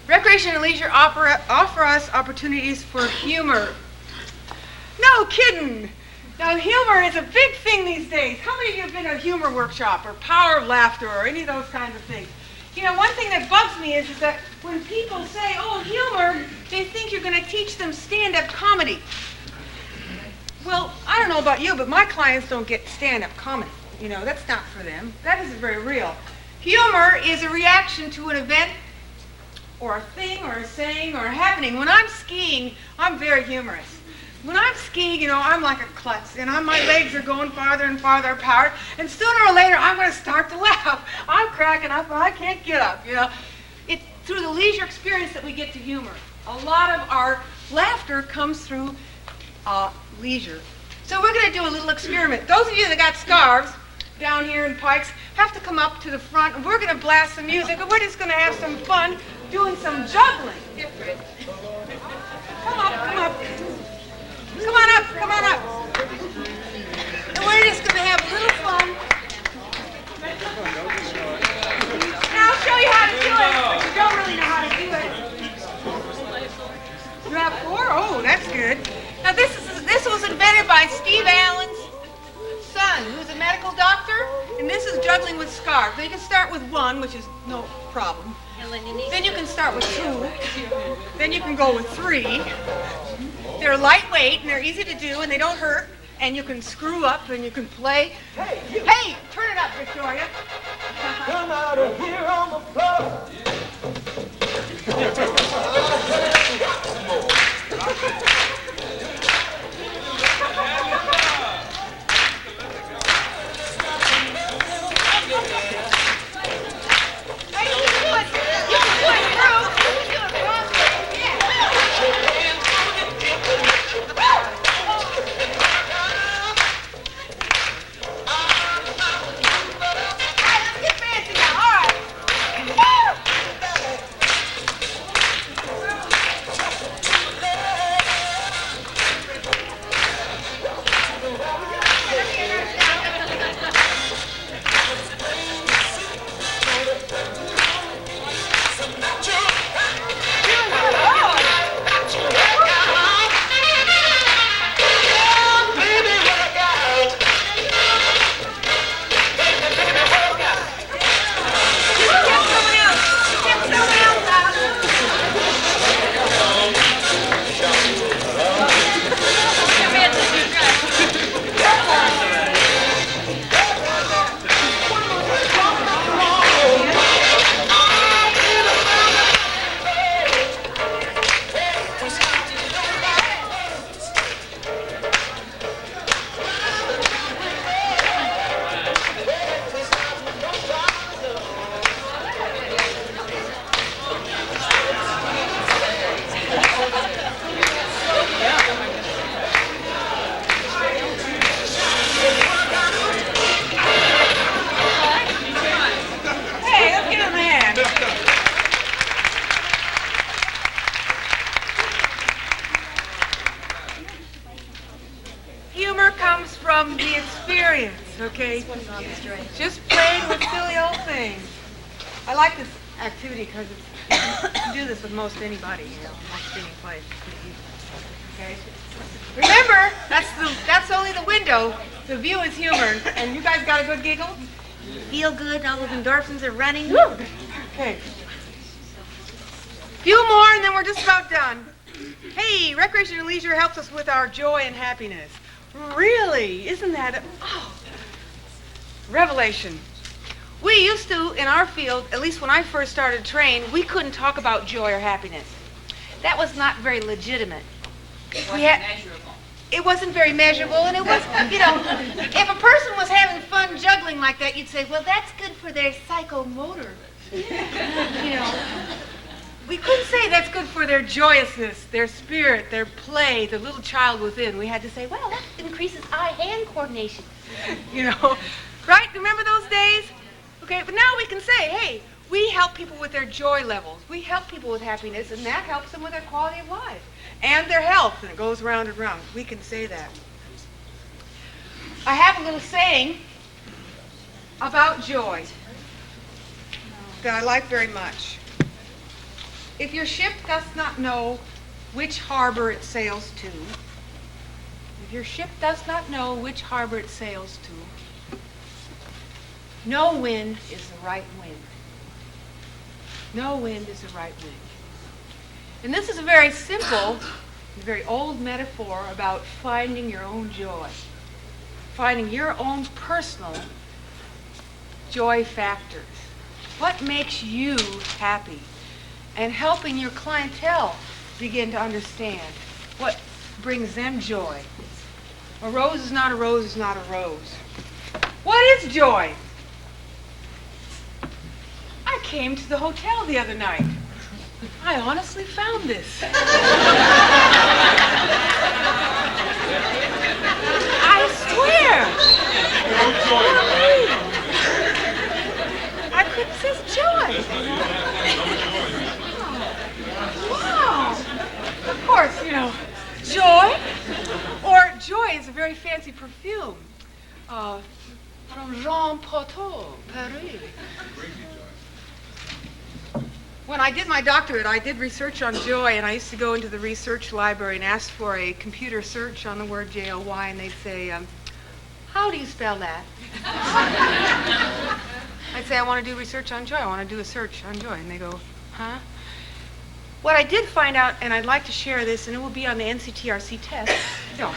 Recreation and leisure offer us opportunities for humor. No kidding! Now, humor is a big thing these days. How many of you have been to a humor workshop or power of laughter or any of those kinds of things? You know, one thing that bugs me is that when people say, oh, humor, they think you're going to teach them stand-up comedy. Well, I don't know about you, but my clients don't get stand-up comedy. You know, that's not for them. That isn't very real. Humor is a reaction to an event or a thing or a saying or a happening. When I'm skiing, I'm very humorous. When I'm skiing, you know, I'm like a klutz, and my legs are going farther and farther apart, and sooner or later, I'm going to start to laugh. I'm cracking up, and I can't get up, you know. It's through the leisure experience that we get to humor. A lot of our laughter comes through leisure. So we're going to do a little experiment. Those of you that got scarves down here in Pikes have to come up to the front, and we're going to blast some music, and we're just going to have some fun doing some juggling. Come up, come up. Come on up, come on up. And we're just going to have a little fun. Now I'll show you how to do it, but you don't really know how to do it. You have 4? Oh, that's good. Now this was invented by Steve Allen's son, who's a medical doctor, and this is juggling with scarves. So you can start with 1, which is no problem. Then you can start with 2. Then you can go with 3. They're lightweight and they're easy to do and they don't hurt. And you can screw up and you can play. Hey, turn it up, Victoria. Come out of here on the floor. Okay? Just playing with silly old things. I like this activity because you can do this with most anybody, most any place. Okay? Remember, that's only the window. The view is humor. And you guys got a good giggle? Feel good, all those endorphins are running. Woo! Okay. Few more and then we're just about done. Hey, Recreation and Leisure helps us with our joy and happiness. Really? Isn't that revelation? We used to, in our field, at least when I first started to train, we couldn't talk about joy or happiness. That was not very legitimate. It wasn't measurable. It wasn't very measurable, and it was, if a person was having fun juggling like that, you'd say, well, that's good for their psychomotor. We couldn't say that's good for their joyousness, their spirit, their play, the little child within. We had to say, well, that increases eye-hand coordination. Right? Remember those days? Okay, but now we can say, hey, we help people with their joy levels. We help people with happiness, and that helps them with their quality of life and their health, and it goes round and round. We can say that. I have a little saying about joy that I like very much. If your ship does not know which harbor it sails to, no wind is the right wind. No wind is the right wind. And this is a very simple, very old metaphor about finding your own joy, finding your own personal joy factors. What makes you happy? And helping your clientele begin to understand what brings them joy. A rose is not a rose is not a rose. What is joy? I came to the hotel the other night. I honestly found this. I couldn't say joy. Wow. Of course, joy. Or joy is a very fancy perfume. From Jean Paul, Paris. When I did my doctorate, I did research on joy, and I used to go into the research library and ask for a computer search on the word J-O-Y, and they'd say, how do you spell that? I'd say, I want to do research on joy. I want to do a search on joy. And they go, huh? What I did find out, and I'd like to share this, and it will be on the NCTRC test. No.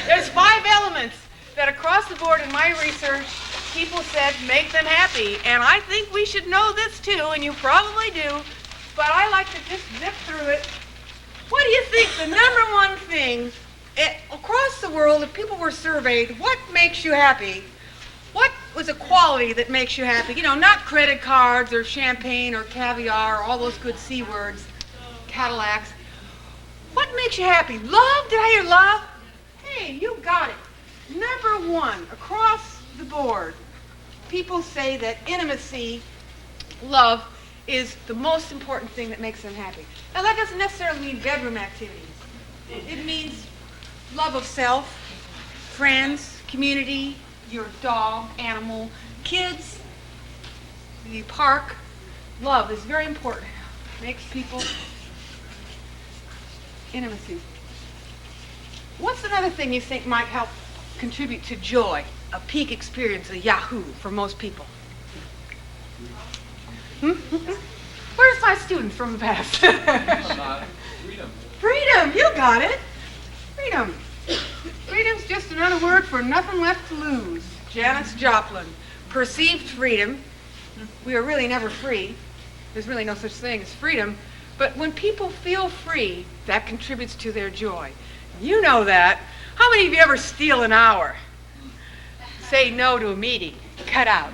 There's 5 elements that across the board in my research, people said make them happy. And I think we should know this too, and you probably do, but I like to just zip through it. What do you think the number one thing across the world, if people were surveyed, what makes you happy? What was a quality that makes you happy? Not credit cards or champagne or caviar or all those good C words, Cadillacs. What makes you happy? Love? Did I hear love? Hey, you got it. Number one, across the board, people say that intimacy, love, is the most important thing that makes them happy. Now, that doesn't necessarily mean bedroom activities. It means love of self, friends, community, your dog, animal, kids, the park. Love is very important. Makes people intimacy. What's another thing you think might help contribute to joy, a peak experience, a Yahoo for most people? Where's my students from the past? Freedom. Freedom, you got it. Freedom. Freedom's just another word for nothing left to lose. Janis Joplin. Perceived freedom. We are really never free. There's really no such thing as freedom. But when people feel free, that contributes to their joy. You know that. How many of you ever steal an hour? Say no to a meeting. Cut out.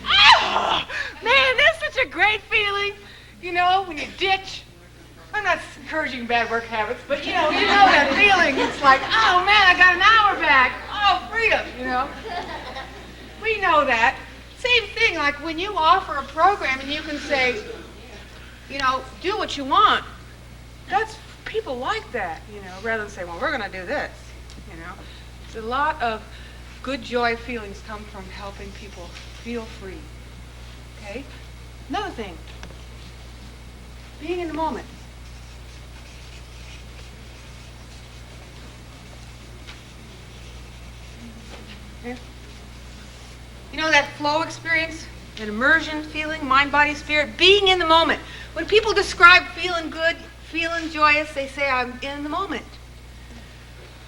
Oh, man, that's such a great feeling. When you ditch. I'm not encouraging bad work habits, but you know that feeling. It's like, oh man, I got an hour back. Oh, freedom, We know that. Same thing, like when you offer a program and you can say, do what you want. That's, people like that, rather than say, well, we're going to do this, It's a lot of good joy feelings come from helping people feel free. Okay? Another thing, being in the moment. Okay? That flow experience, an immersion feeling, mind, body, spirit, being in the moment. When people describe feeling good, feeling joyous, they say, I'm in the moment.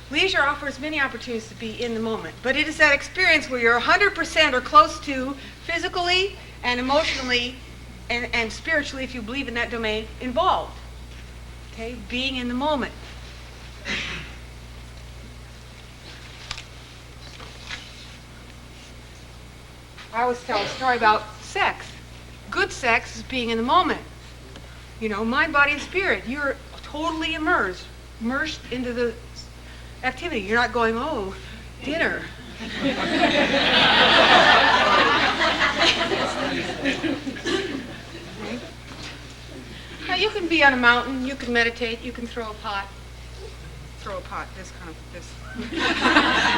Leisure offers many opportunities to be in the moment, but it is that experience where you're 100% or close to physically and emotionally and spiritually, if you believe in that domain, involved. Okay? Being in the moment. I always tell a story about sex. Good sex is being in the moment. Mind, body, and spirit. You're totally immersed into the activity. You're not going, oh, dinner. Now, you can be on a mountain, you can meditate, you can throw a pot, this kind of, this.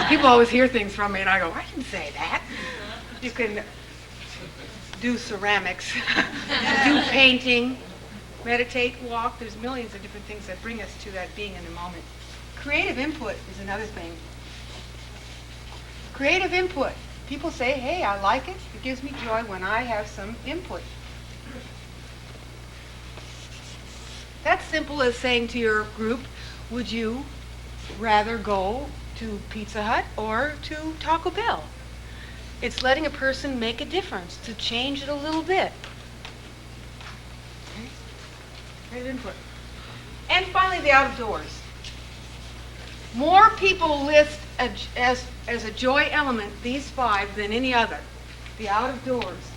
People always hear things from me, and I go, I didn't say that. You can do ceramics, do painting, meditate, walk. There's millions of different things that bring us to that being in the moment. Creative input is another thing. Creative input. People say, hey, I like it. It gives me joy when I have some input. That's simple as saying to your group, would you rather go to Pizza Hut or to Taco Bell? It's letting a person make a difference, to change it a little bit. Okay? Creative input. And finally, the out of doors. More people list as a joy element these 5 than any other. The out of doors.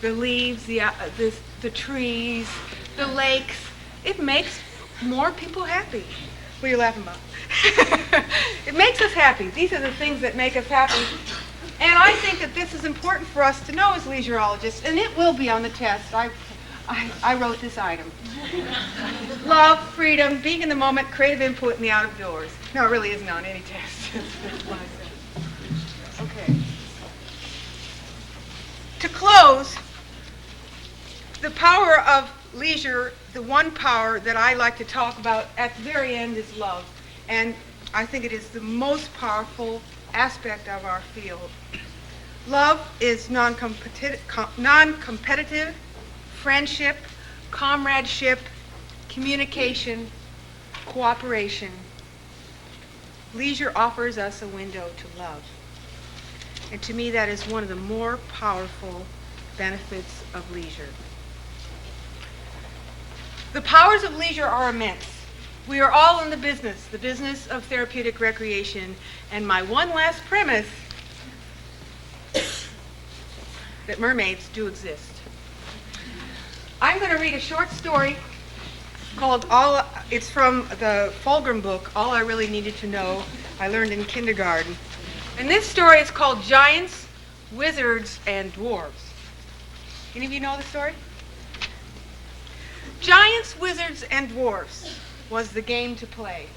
The leaves, the trees, the lakes. It makes more people happy. What are you laughing about? It makes us happy. These are the things that make us happy. And I think that this is important for us to know as leisureologists, and it will be on the test. I wrote this item. Love, freedom, being in the moment, creative input, and the out of doors. No, it really isn't on any test. That's what I said. Okay. To close, the power of leisure, the one power that I like to talk about at the very end is love. And I think it is the most powerful aspect of our field. Love is non-competitive, friendship, comradeship, communication, cooperation. Leisure offers us a window to love. And to me, that is one of the more powerful benefits of leisure. The powers of leisure are immense. We are all in the business of therapeutic recreation. And my one last premise, that mermaids do exist. I'm going to read a short story called it's from the Fulgrim book, All I Really Needed to Know, I Learned in Kindergarten. And this story is called Giants, Wizards, and Dwarves. Any of you know the story? Giants, Wizards, and Dwarfs was the game to play.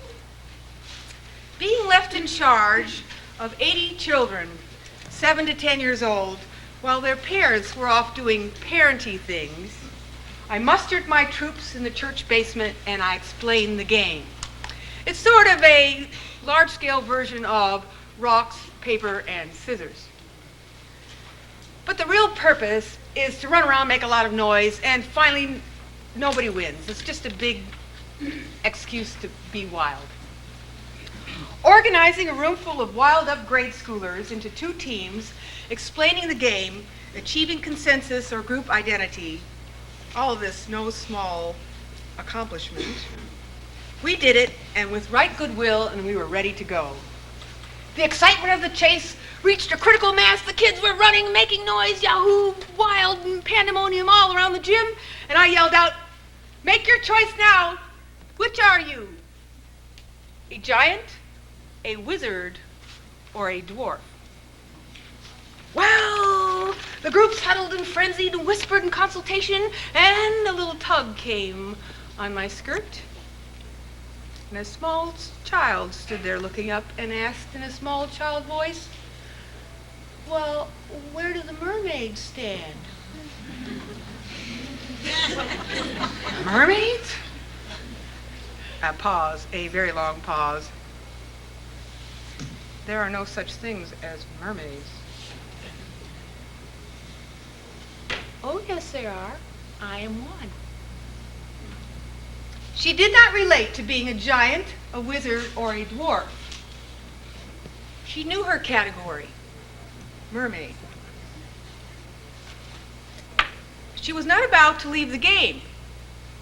Being left in charge of 80 children, 7 to 10 years old, while their parents were off doing parenty things, I mustered my troops in the church basement and I explained the game. It's sort of a large-scale version of rocks, paper, and scissors. But the real purpose is to run around, make a lot of noise, and finally nobody wins. It's just a big excuse to be wild. Organizing a room full of wild-up grade schoolers into 2 teams, explaining the game, achieving consensus or group identity, all of this no small accomplishment. We did it, and with right goodwill, and we were ready to go. The excitement of the chase reached a critical mass. The kids were running, making noise, yahoo, wild, and pandemonium all around the gym, and I yelled out, "Make your choice now. Which are you? A giant, a wizard, or a dwarf?" Well, the groups huddled and frenzied and whispered in consultation, and a little tug came on my skirt. And a small child stood there looking up and asked in a small child voice, "Well, where do the mermaids stand?" Mermaids? A pause, a very long pause. There are no such things as mermaids. Oh, yes, there are. I am one. She did not relate to being a giant, a wizard, or a dwarf. She knew her category, mermaid. She was not about to leave the game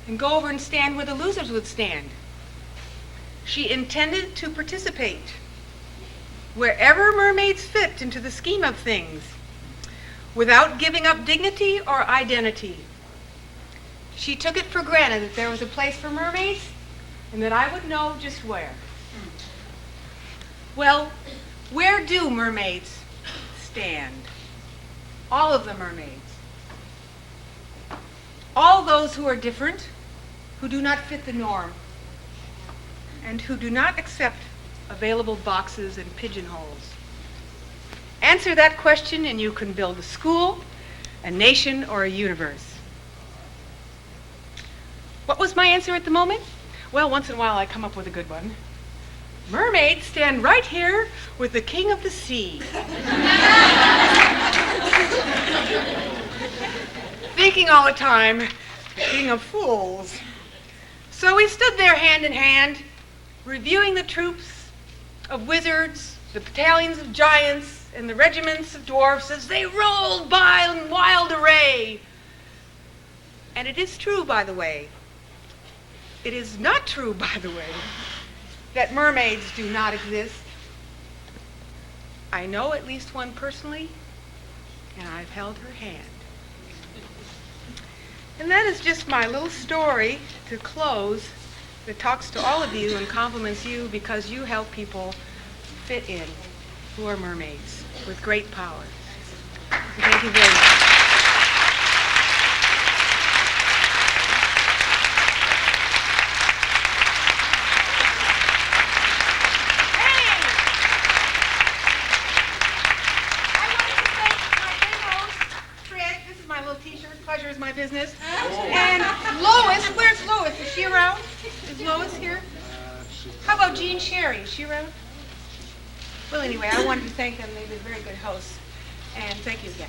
and go over and stand where the losers would stand. She intended to participate wherever mermaids fit into the scheme of things, without giving up dignity or identity. She took it for granted that there was a place for mermaids and that I would know just where. Well, where do mermaids stand? All of the mermaids. All those who are different, who do not fit the norm, and who do not accept available boxes and pigeonholes. Answer that question and you can build a school, a nation, or a universe. What was my answer at the moment? Well, once in a while I come up with a good one. Mermaids stand right here with the king of the sea. Thinking all the time, the king of fools. So we stood there hand in hand, reviewing the troops of wizards, the battalions of giants, and the regiments of dwarfs as they rolled by in wild array. And it is true, by the way. It is not true, by the way, that mermaids do not exist. I know at least one personally, and I've held her hand. And that is just my little story to close that talks to all of you and compliments you because you help people fit in who are mermaids with great powers. Thank you very much. This is my little t-shirt, Pleasure is My Business. And Lois, where's Lois? Is she around? Is Lois here? How about Jean Sherry? Is she around? Well, anyway, I wanted to thank them. They've been very good hosts. And thank you again.